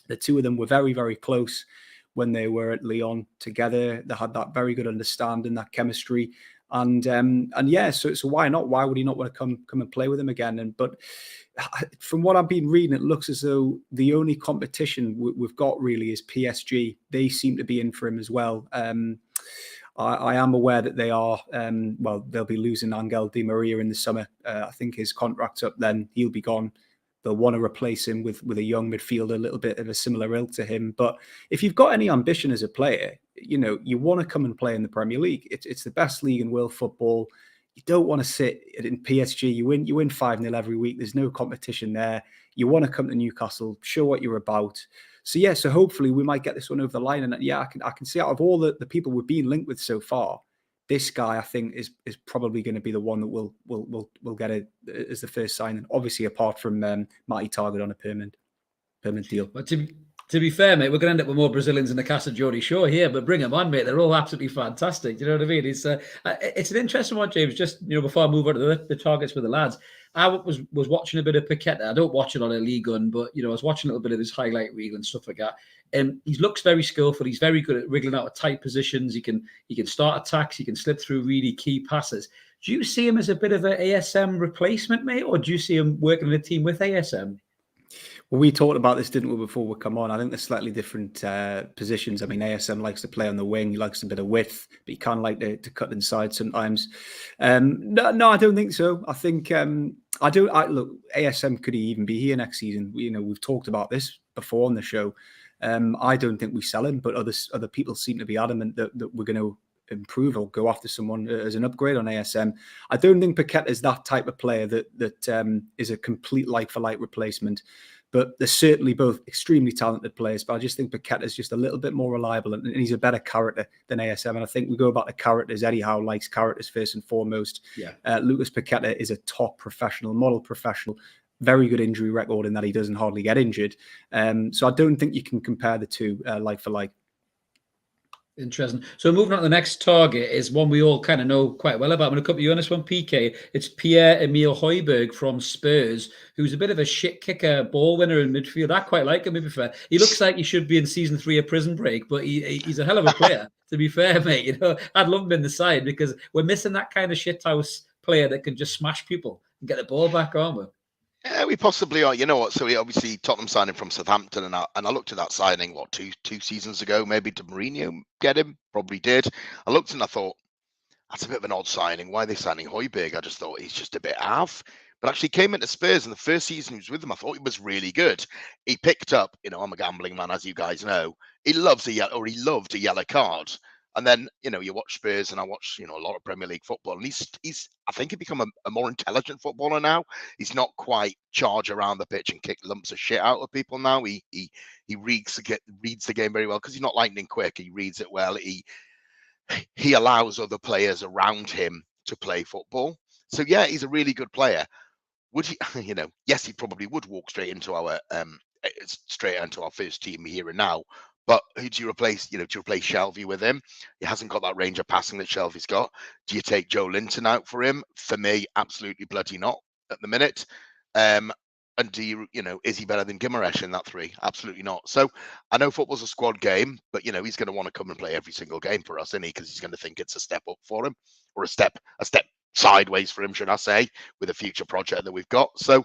The two of them were very, very close when they were at Lyon together. They had that very good understanding, that chemistry. So why not? Why would he not want to come and play with him again? But from what I've been reading, it looks as though the only competition we've got really is PSG. They seem to be in for him as well. I am aware that they are, they'll be losing Angel Di Maria in the summer. I think his contract's up then. He'll be gone. They'll want to replace him with a young midfielder, a little bit of a similar ilk to him. But if you've got any ambition as a player, you want to come and play in the Premier League. It's the best league in world football. You don't want to sit in PSG. You win 5-0 every week. There's no competition there. You want to come to Newcastle, show what you're about. So hopefully we might get this one over the line. And I can see out of all the people we've been linked with so far, this guy I think is probably going to be the one that will get it as the first signing. Obviously, apart from Matty Target on a permanent deal. But to be fair, mate, we're going to end up with more Brazilians in the cast of Geordie Shaw here, but bring them on, mate. They're all absolutely fantastic. Do you know what I mean? It's an interesting one, James. Just before I move on to the targets with the lads, I was watching a bit of Paqueta. I don't watch it on a league gun, but I was watching a little bit of his highlight reel and stuff like that. He looks very skillful. He's very good at wriggling out of tight positions. He can start attacks. He can slip through really key passes. Do you see him as a bit of an ASM replacement, mate, or do you see him working in a team with ASM? Well, we talked about this, didn't we, before we come on? I think they're slightly different positions. I mean, ASM likes to play on the wing. He likes a bit of width, but he can like to cut inside sometimes. No, I don't think so. I think look, ASM could even be here next season. We've talked about this before on the show. I don't think we sell him, but other people seem to be adamant that we're going to improve or go after someone as an upgrade on ASM. I don't think Paqueta is that type of player that is a complete like-for-like replacement. But they're certainly both extremely talented players. But I just think Paqueta is just a little bit more reliable and he's a better character than ASM. And I think we go back to characters. Eddie Howe likes characters first and foremost. Yeah. Lucas Paqueta is a top professional, model professional, very good injury record in that he doesn't hardly get injured. So I don't think you can compare the two like for like. Interesting. So moving on to the next target is one we all kind of know quite well about. I'm going to come to you on this one, PK. It's Pierre-Emile Højbjerg from Spurs, who's a bit of a shit kicker, ball winner in midfield. I quite like him, to be fair. He looks like he should be in season 3 of Prison Break, but he's a hell of a player, to be fair, mate. I'd love him in the side because we're missing that kind of shithouse player that can just smash people and get the ball back, aren't we? Yeah, we possibly are. You know what? So obviously Tottenham signed him from Southampton, and I looked at that signing two seasons ago. Maybe did Mourinho get him? Probably did. I looked and I thought, that's a bit of an odd signing. Why are they signing Højbjerg? I just thought he's just a bit off. But actually came into Spurs, and the first season he was with them, I thought he was really good. He picked up, I'm a gambling man, as you guys know. He loved a yellow card. And then, you watch Spurs, and I watch, a lot of Premier League football, and he's I think he's become a more intelligent footballer now. He's not quite charge around the pitch and kick lumps of shit out of people now. He reads the game very well, because he's not lightning quick. He reads it well. He allows other players around him to play football. So yeah, he's a really good player. Would he, yes, he probably would walk straight into our first team here and now. But who do you replace? Do you replace Shelvey with him? He hasn't got that range of passing that Shelvey's got. Do you take Joelinton out for him? For me, absolutely bloody not at the minute. And do you, is he better than Guimaraes in that 3? Absolutely not. So I know football's a squad game, but he's going to want to come and play every single game for us, isn't he? Because he's going to think it's a step up for him, or a step sideways for him, should I say, with a future project that we've got. So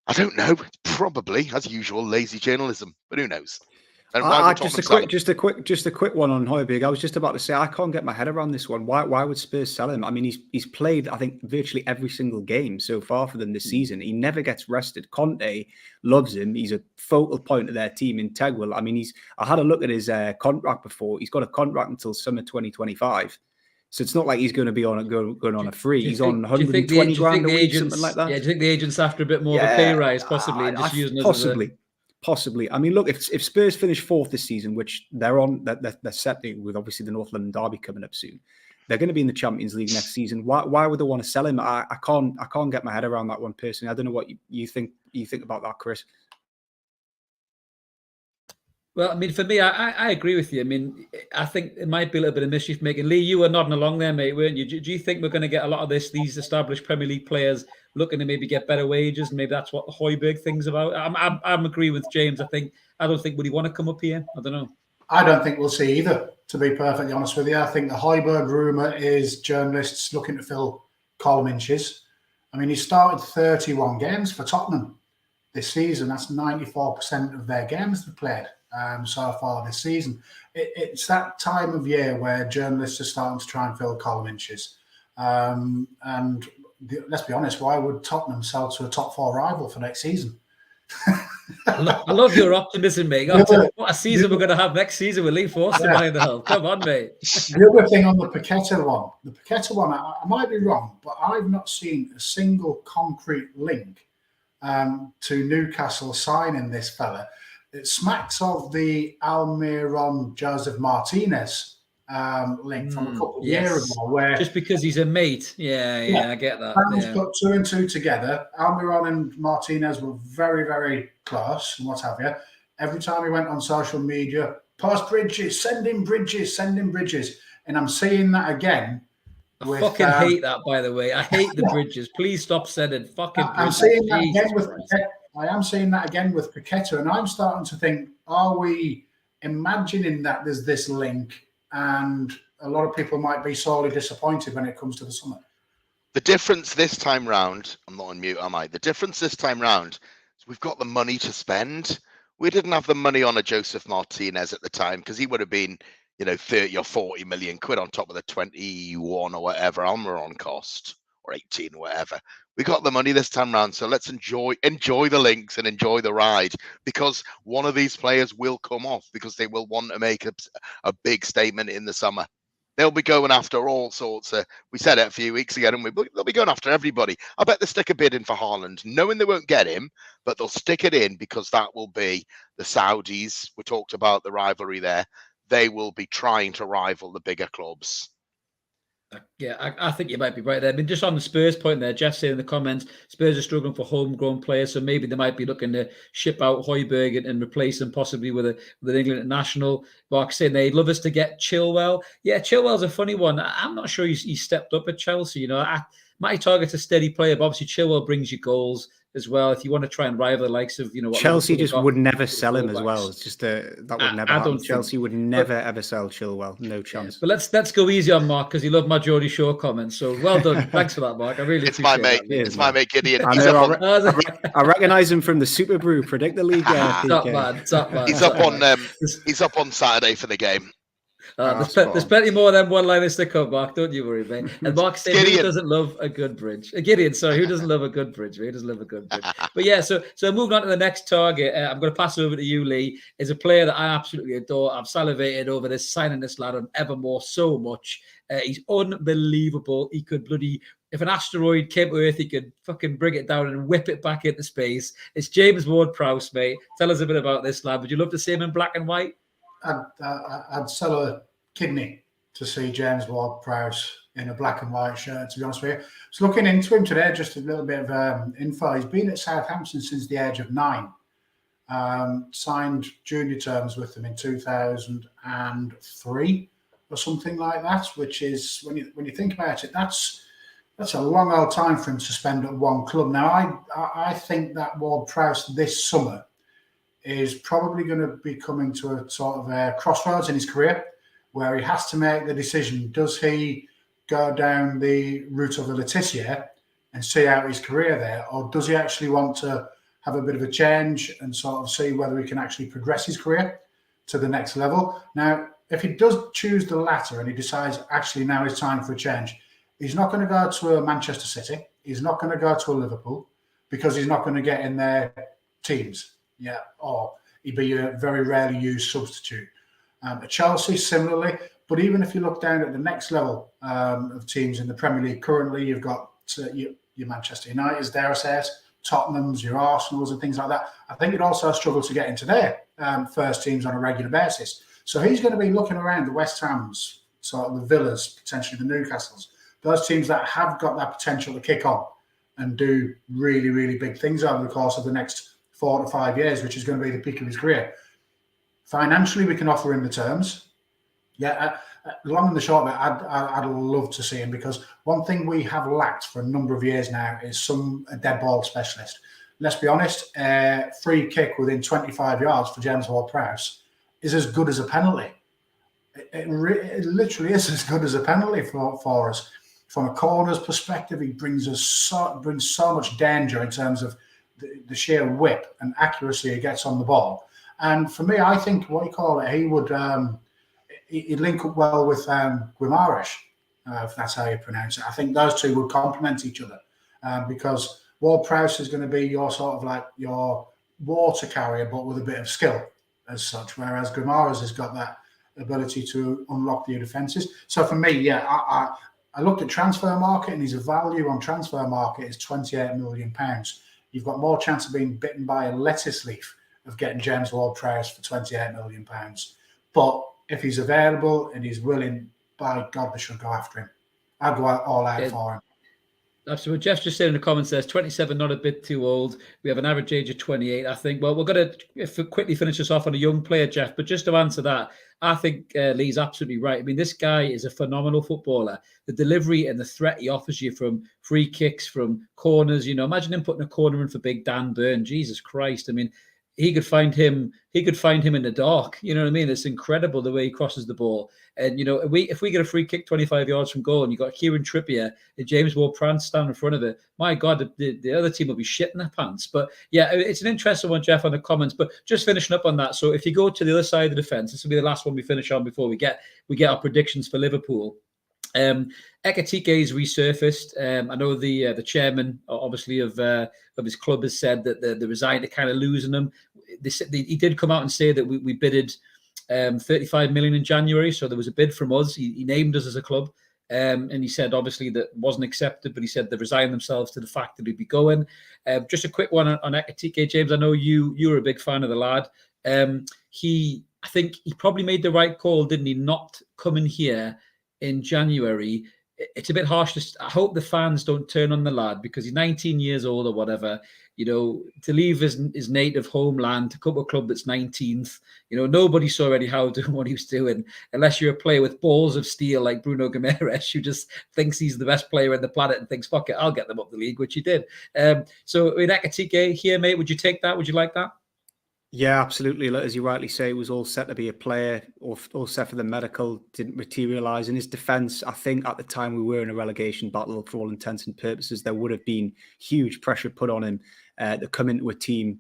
I don't know. Probably, as usual, lazy journalism, but who knows? Just a quick one on Højbjerg. I was just about to say, I can't get my head around this one. Why would Spurs sell him? I mean, he's played, I think, virtually every single game so far for them this season. He never gets rested. Conte loves him. He's a focal point of their team, integral. I mean, I had a look at his contract before. He's got a contract until summer 2025. So it's not like he's going to be going on a free. He's on 120 grand a week, something like that. Yeah, do you think the agent's after a bit more of a pay rise, possibly, and just using it Possibly. I mean, look, if Spurs finish 4th this season, which they're set with obviously the North London derby coming up soon, they're going to be in the Champions League next season. Why would they want to sell him? I can't get my head around that one personally. I don't know what you think about that, Chris. Well, I mean, for me, I agree with you. I mean, I think it might be a little bit of mischief making. Lee, you were nodding along there, mate, weren't you? Do you think we're going to get a lot of these established Premier League players looking to maybe get better wages? And maybe that's what the Højbjerg thing's about. I'm agreeing with James. I don't think would he want to come up here. I don't know. I don't think we'll see either, to be perfectly honest with you. I think the Højbjerg rumour is journalists looking to fill column inches. I mean, he started 31 games for Tottenham this season. That's 94% of their games they've played so far this season. It's that time of year where journalists are starting to try and fill column inches. And let's be honest, why would Tottenham sell to a top 4 rival for next season? I love your optimism, mate. What a season we're going to have next season with Lee Forster behind the helm. Come on, mate. The other thing on the Paqueta one, I might be wrong, but I've not seen a single concrete link to Newcastle signing this fella. It smacks of the Almiron Joseph Martinez link from a couple of years ago, where just because he's a mate. Yeah, I get that. Fans put 2 and 2 together. Almiron and Martinez were very, very close, and what have you. Every time he went on social media, pass Bridges, send him Bridges, and I'm seeing that again. I fucking hate that, by the way. I hate the Bridges. Please stop sending fucking Bridges. I'm seeing that again with Paqueta. I am seeing that again with Paqueta, and I'm starting to think, are we imagining that there's this link, and a lot of people might be sorely disappointed when it comes to the summer? The difference this time round, I'm not on mute, am I? The difference this time round is we've got the money to spend. We didn't have the money on a Joseph Martinez at the time, because he would have been, 30 or 40 million quid on top of the 21 or whatever Almiron cost, or 18 or whatever. We got the money this time round, so let's enjoy the links and enjoy the ride, because one of these players will come off, because they will want to make a big statement in the summer. They'll be going after all sorts of, we said it a few weeks ago, didn't we? They'll be going after everybody. I bet they stick a bid in for Haaland, knowing they won't get him, but they'll stick it in, because that will be the Saudis. We talked about the rivalry there. They will be trying to rival the bigger clubs. Yeah, I think you might be right there. I mean, just on the Spurs point there, Jeff said in the comments, Spurs are struggling for homegrown players, so maybe they might be looking to ship out Højbjerg and replace him possibly with an England international. Mark saying they'd love us to get Chilwell. Yeah, Chilwell's a funny one. I'm not sure he's stepped up at Chelsea. My target's a steady player, but obviously Chilwell brings you goals as well. If you want to try and rival the likes of, what Chelsea just would never sell him as well. It's just that would never happen. Chelsea would never ever sell Chilwell. No chance. But let's go easy on Mark, because he loved my Geordie Shore comments. So well done. Thanks for that, Mark. I really appreciate my mate. That. It's my mate Gideon. I recognise him from the Super Brew. Predict the league. Top man. He's up on Saturday for the game. There's plenty more than one-liners to come, Mark. Don't you worry, mate. And Mark said, who doesn't love a good bridge? Gideon, sorry, who doesn't love a good bridge? Who doesn't love a good bridge? But yeah, so moving on to the next target, I'm going to pass it over to you, Lee. Is a player that I absolutely adore. I've salivated over this, signing this lad on Evermore so much. He's unbelievable. He could if an asteroid came to Earth, he could fucking bring it down and whip it back into space. It's James Ward-Prowse, mate. Tell us a bit about this lad. Would you love to see him in black and white? I'd sell a kidney to see James Ward-Prowse in a black and white shirt, to be honest with you. I was looking into him today, just a little bit of info. He's been at Southampton since the age of 9. Signed junior terms with them in 2003 or something like that, which is, when you think about it, that's a long old time for him to spend at one club. Now, I think that Ward-Prowse this summer is probably going to be coming to a sort of a crossroads in his career where he has to make the decision. Does he go down the route of the Letitia and see out his career there, or does he actually want to have a bit of a change and sort of see whether he can actually progress his career to the next level? Now, if he does choose the latter and he decides actually now it's time for a change, he's not going to go to a Manchester City. He's not going to go to a Liverpool because he's not going to get in their teams. Yeah, or he'd be a very rarely used substitute. At Chelsea, similarly. But even if you look down at the next level of teams in the Premier League, currently you've got your Manchester Uniteds, dare I say it, Tottenham's, your Arsenals and things like that. I think you'd also struggle to get into their first teams on a regular basis. So he's going to be looking around the West Hams, sort of the Villas, potentially the Newcastles, those teams that have got that potential to kick on and do really, really big things over the course of the next 4 to 5 years, which is going to be the peak of his career. Financially, we can offer him the terms. Yeah, long and the short of it, I'd love to see him, because one thing we have lacked for a number of years now is a dead ball specialist. Let's be honest, free kick within 25 yards for James Ward-Prowse is as good as a penalty. It literally is as good as a penalty for us. From a corner's perspective, he brings so much danger in terms of the sheer whip and accuracy he gets on the ball. And for me, I think he would he'd link up well with Guimaraes, if that's how you pronounce it. I think those two would complement each other because Ward-Prowse is going to be your sort of like your water carrier, but with a bit of skill as such, whereas Guimaraes has got that ability to unlock your defences. So for me, yeah, I looked at transfer market, and his value on transfer market is £28 million. You've got more chance of being bitten by a lettuce leaf of getting James Ward-Prowse for £28 million. But if he's available and he's willing, by God, they should go after him. I'd go all out for him. Absolutely. Jeff's just saying in the comments, there's 27, not a bit too old. We have an average age of 28, I think. Well, we're going to quickly finish this off on a young player, Jeff. But just to answer that, I think Lee's absolutely right. I mean, this guy is a phenomenal footballer. The delivery and the threat he offers you from free kicks, from corners, imagine him putting a corner in for Big Dan Burn. Jesus Christ. I mean, he could find him in the dark. You know what I mean? It's incredible the way he crosses the ball. And, if we get a free kick 25 yards from goal and you've got Kieran Trippier and James Ward-Prowse stand in front of it, my God, the other team will be shitting their pants. But yeah, it's an interesting one, Jeff, on the comments. But just finishing up on that. So if you go to the other side of the defence, this will be the last one we finish on before we get our predictions for Liverpool. Ekitike's resurfaced. I know the chairman, obviously, of his club has said that they're resigned to kind of losing him. He did come out and say that we bidded 35 million in January, so there was a bid from us. He named us as a club, and he said obviously that wasn't accepted, but he said they resigned themselves to the fact that he'd be going. Just a quick one on Ekitike, James. I know you were a big fan of the lad. I think he probably made the right call, didn't he, not coming here in January. It's a bit harsh. I hope the fans don't turn on the lad because he's 19 years old or whatever. To leave his native homeland to come to a club that's 19th. Nobody saw Eddie Howe doing what he was doing, unless you're a player with balls of steel like Bruno Guimaraes, who just thinks he's the best player on the planet and thinks, fuck it, I'll get them up the league, which he did. So in Ekitike here, mate, would you take that? Would you like that? Yeah, absolutely. As you rightly say, it was all set to be a player, all set for the medical, didn't materialise. In his defence, I think at the time we were in a relegation battle for all intents and purposes, there would have been huge pressure put on him to come into a team,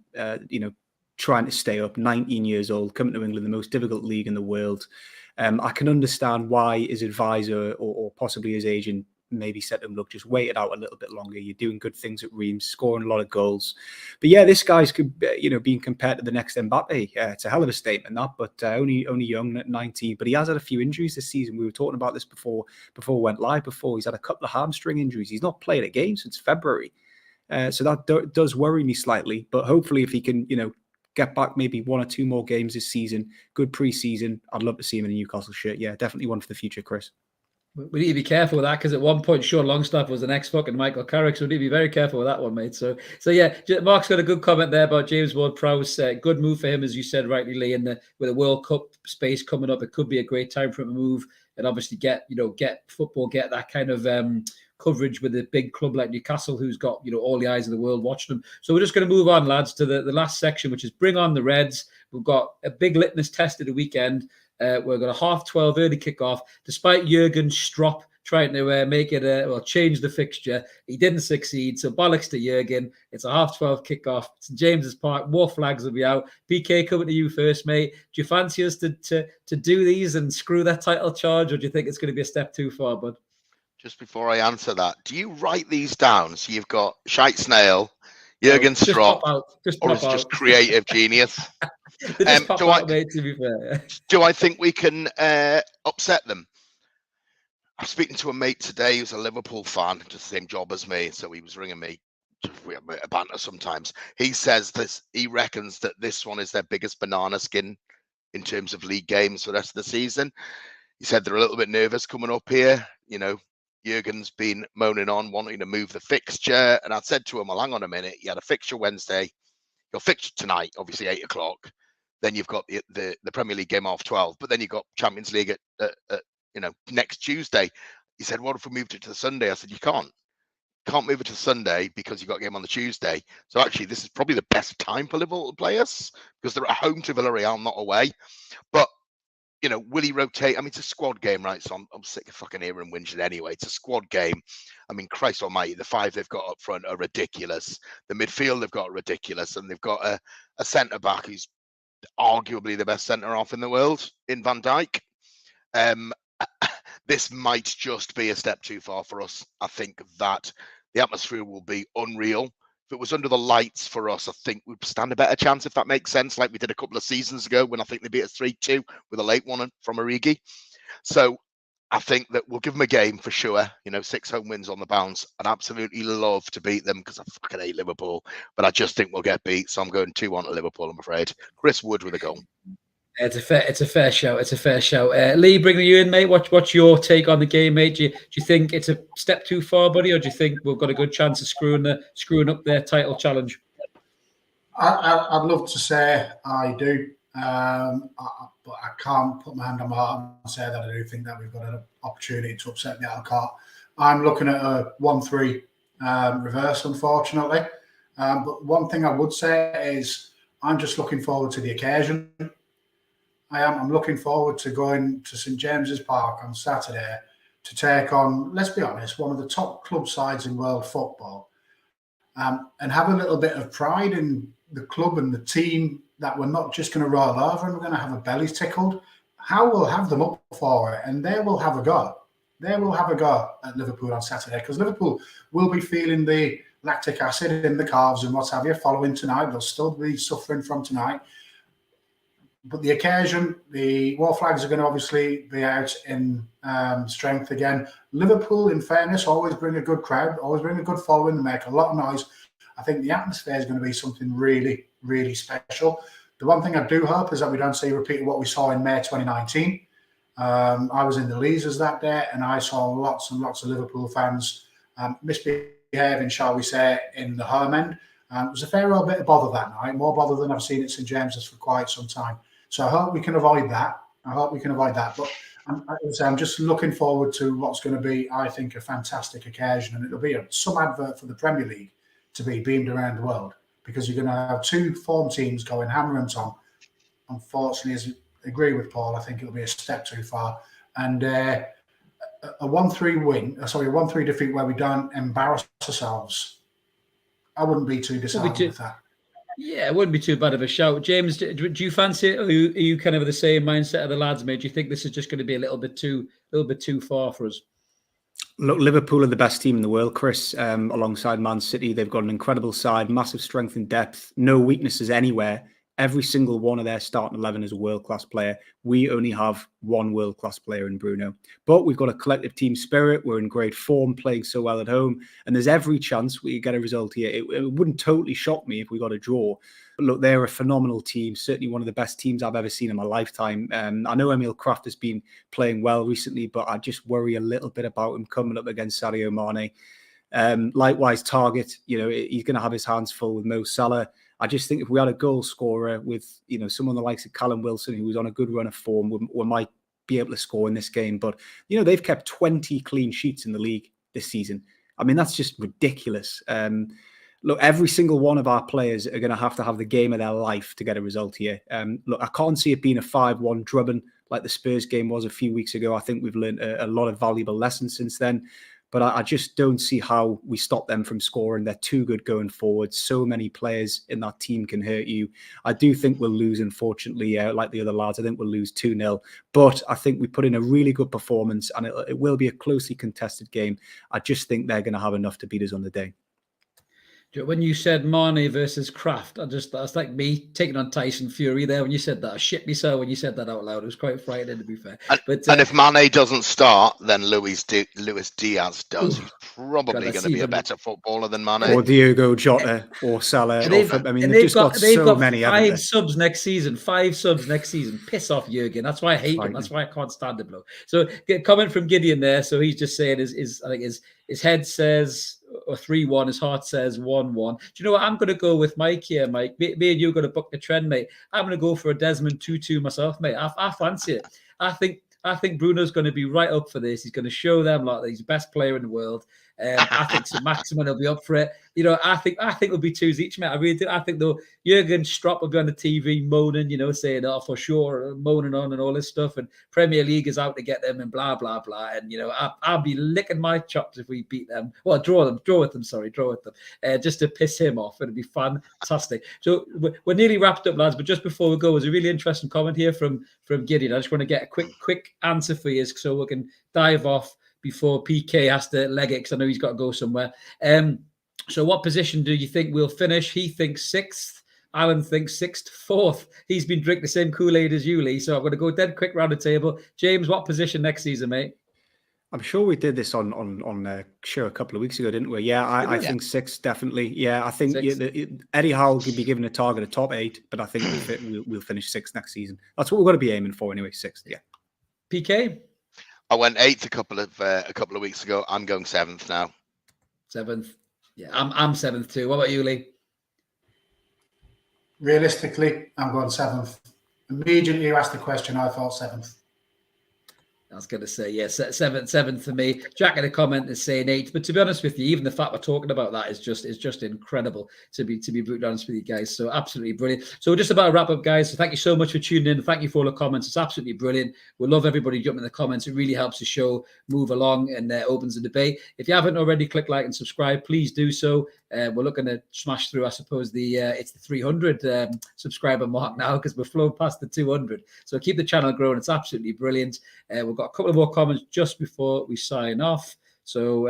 trying to stay up, 19 years old, coming to England, the most difficult league in the world. I can understand why his advisor or possibly his agent maybe said to him, look, just wait it out a little bit longer. You're doing good things at Reims, scoring a lot of goals. But yeah, this guy's, being compared to the next Mbappe. It's a hell of a statement, that, but only young at 19. But he has had a few injuries this season. We were talking about this before we went live before. He's had a couple of hamstring injuries. He's not played a game since February. So that does worry me slightly. But hopefully if he can, get back maybe 1 or 2 more games this season, good pre-season, I'd love to see him in a Newcastle shirt. Yeah, definitely one for the future, Chris. We need to be careful with that, because at one point Sean Longstaff was the next fucking Michael Carrick, so we need to be very careful with that one, mate. So yeah, Mark's got a good comment there about James Ward-Prowse. Good move for him, as you said rightly, Lee. With a World Cup space coming up, it could be a great time for him to move and obviously get football, get that kind of coverage with a big club like Newcastle, who's got all the eyes of the world watching them. So we're just going to move on, lads, to the last section, which is bring on the Reds. We've got a big litmus test at the weekend. We're going to 12:30 early kickoff. Despite Jurgen Stropp trying to make it change the fixture, he didn't succeed. So bollocks to Jurgen. It's a 12:30 kickoff. St James's Park. More flags will be out. PK, coming to you first, mate. Do you fancy us to do these and screw that title charge, or do you think it's going to be a step too far, bud? Just before I answer that, do you write these down? So you've got Shite Snail, Jurgen Stropp, or is it just creative genius? Mate, to be fair. Do I think we can upset them? I was speaking to a mate today who's a Liverpool fan, just the same job as me, so he was ringing me. We have a banter sometimes. He says this. He reckons that this one is their biggest banana skin in terms of league games for the rest of the season. He said they're a little bit nervous coming up here. Jurgen's been moaning on, wanting to move the fixture. And I said to him, well, hang on a minute. You had a fixture Wednesday. Your fixture tonight, obviously 8 o'clock. Then you've got the Premier League game half 12. But then you've got Champions League at next Tuesday. He said, what if we moved it to the Sunday? I said, you can't move it to Sunday because you've got a game on the Tuesday. So actually, this is probably the best time for Liverpool players because they're at home to Villarreal, not away. But will he rotate? I mean, it's a squad game, right? So I'm sick of fucking hearing whinging anyway. It's a squad game. I mean, Christ almighty, the 5 they've got up front are ridiculous. The midfield they've got are ridiculous. And they've got a centre-back who's arguably the best centre-half in the world in Van Dijk. This might just be a step too far for us. I think that the atmosphere will be unreal. If it was under the lights for us, I think we'd stand a better chance, if that makes sense, like we did a couple of seasons ago when I think they beat us 3-2 with a late one from Origi. So I think that we'll give them a game for sure. 6 home wins on the bounce. I'd absolutely love to beat them because I fucking hate Liverpool, but I just think we'll get beat. So I'm going 2-1 to Liverpool, I'm afraid. Chris Wood with a goal. It's a fair shout. It's a fair shout. Lee, bringing you in, mate. What's your take on the game, mate? Do you think it's a step too far, buddy, or do you think we've got a good chance of screwing up their title challenge? I'd love to say I do, but I can't put my hand on my heart and say that I do think that we've got an opportunity to upset the apple cart. I'm looking at a 1-3 reverse, unfortunately. But one thing I would say is I'm just looking forward to the occasion. I'm looking forward to going to St James's Park on Saturday to take on, let's be honest, one of the top club sides in world football, and have a little bit of pride in the club and the team that we're not just going to roll over and we're going to have our bellies tickled. Howe will have them up for it, and they will have a go. They will have a go at Liverpool on Saturday because Liverpool will be feeling the lactic acid in the calves and what have you following tonight. They'll still be suffering from tonight. But the occasion, the War Flags are going to obviously be out in strength again. Liverpool, in fairness, always bring a good crowd, always bring a good following, and make a lot of noise. I think the atmosphere is going to be something really, really special. The one thing I do hope is that we don't see a repeat of what we saw in May 2019. I was in the Leazes that day, and I saw lots and lots of Liverpool fans misbehaving, shall we say, in the home end. It was a fair old bit of bother that night, more bother than I've seen at St James's for quite some time. So I hope we can avoid that. But I'm just looking forward to what's going to be, I think, a fantastic occasion. And it'll be some advert for the Premier League to be beamed around the world because you're going to have 2 form teams going hammer and tong. Unfortunately, as I agree with Paul, I think it'll be a step too far. And a 1-3 defeat where we don't embarrass ourselves. I wouldn't be too disheartened with that. Yeah, it wouldn't be too bad of a shout. James, do you fancy it? Or are you kind of the same mindset of the lads, mate? Do you think this is just going to be a little bit too far for us? Look, Liverpool are the best team in the world, Chris, alongside Man City. They've got an incredible side, massive strength and depth, no weaknesses anywhere. Every single one of their starting 11 is a world-class player. We only have one world-class player in Bruno. But we've got a collective team spirit. We're in great form, playing so well at home. And there's every chance we get a result here. It wouldn't totally shock me if we got a draw. But look, they're a phenomenal team, certainly one of the best teams I've ever seen in my lifetime. I know Emil Kraft has been playing well recently, but I just worry a little bit about him coming up against Sadio Mane. Likewise, Target, he's going to have his hands full with Mo Salah. I just think if we had a goal scorer with, someone the likes of Callum Wilson, who was on a good run of form, we might be able to score in this game. But, they've kept 20 clean sheets in the league this season. I mean, that's just ridiculous. Look, every single one of our players are going to have the game of their life to get a result here. Look, I can't see it being a 5-1 drubbing like the Spurs game was a few weeks ago. I think we've learned a lot of valuable lessons since then. But I just don't see how we stop them from scoring. They're too good going forward. So many players in that team can hurt you. I do think we'll lose, unfortunately, like the other lads. I think we'll lose 2-0. But I think we put in a really good performance, and it will be a closely contested game. I just think they're going to have enough to beat us on the day. When you said Mane versus Kraft, that's like me taking on Tyson Fury there. When you said that, I shit myself when you said that out loud. It was quite frightening, to be fair. And if Mane doesn't start, then Luis Diaz does. He's probably going to be a better footballer than Mane. Or Diogo Jota or Salah. They've just got so many. 5 subs next season. 5 subs next season. Piss off, Jurgen. That's why I hate him. That's why I can't stand him, bro. So, comment from Gideon there. So he's just saying his head says 3-1, his heart says 1-1. Do you know what? I'm going to go with Mike here, Mike. Me and you are going to book the trend, mate. I'm going to go for a Desmond 2-2 myself, mate. I fancy it. I think Bruno's going to be right up for this. He's going to show them like he's the best player in the world. I think Sir Maximin will be up for it. I think it'll be 2s each, mate. I really do. I think though Jurgen Stropp will be on the TV moaning, saying, "Oh, for sure," moaning on and all this stuff. And Premier League is out to get them and blah blah blah. And I'll be licking my chops if we beat them. Well, draw with them. Just to piss him off. It'll be fantastic. So we're nearly wrapped up, lads. But just before we go, there's a really interesting comment here from Gideon. I just want to get a quick answer for you, so we can dive off before PK has to leg it, because I know he's got to go somewhere. So what position do you think we'll finish? He thinks 6th. Alan thinks 6th. 4th. He's been drinking the same Kool-Aid as you, Lee. So I'm going to go dead quick round the table. James, what position next season, mate? I'm sure we did this on a show a couple of weeks ago, didn't we? Yeah, I think 6th, definitely. Yeah, I think Eddie Howe could be given a target of top 8, but I think we'll finish 6th next season. That's what we're going to be aiming for anyway, 6th. Yeah. PK? I went 8th a couple of weeks ago. I'm going 7th now. 7th. Yeah, I'm 7th too. What about you, Lee? Realistically, I'm going 7th. Immediately you asked the question, I thought 7th. I was going to say, yeah, 7th for me. Jack in a comment is saying 8th, but to be honest with you, even the fact we're talking about that is just incredible. To be brutally honest with you guys, so absolutely brilliant. So we're just about to wrap up, guys. So thank you so much for tuning in. Thank you for all the comments. It's absolutely brilliant. We love everybody jumping in the comments. It really helps the show move along and opens the debate. If you haven't already, click like and subscribe. Please do so. We're looking to smash through, I suppose, it's the 300 subscriber mark now, because we're flown past the 200. So keep the channel growing. It's absolutely brilliant. We've got a couple of more comments just before we sign off. So,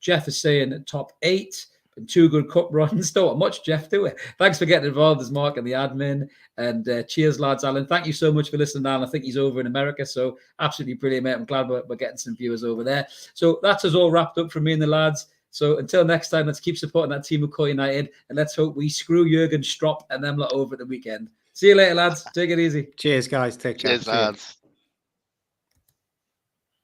Jeff is saying top 8 and 2 good cup runs. Don't want much, Jeff, do it. Thanks for getting involved as Mark and the admin. And cheers, lads. Alan, thank you so much for listening, Alan. I think he's over in America, so absolutely brilliant, mate. I'm glad we're getting some viewers over there. So that's us all wrapped up from me and the lads. So until next time, let's keep supporting that team of Core United, and let's hope we screw Jurgen Stropp and them lot over the weekend. See you later, lads. Take it easy. Cheers, guys. Take care. Cheers, lads.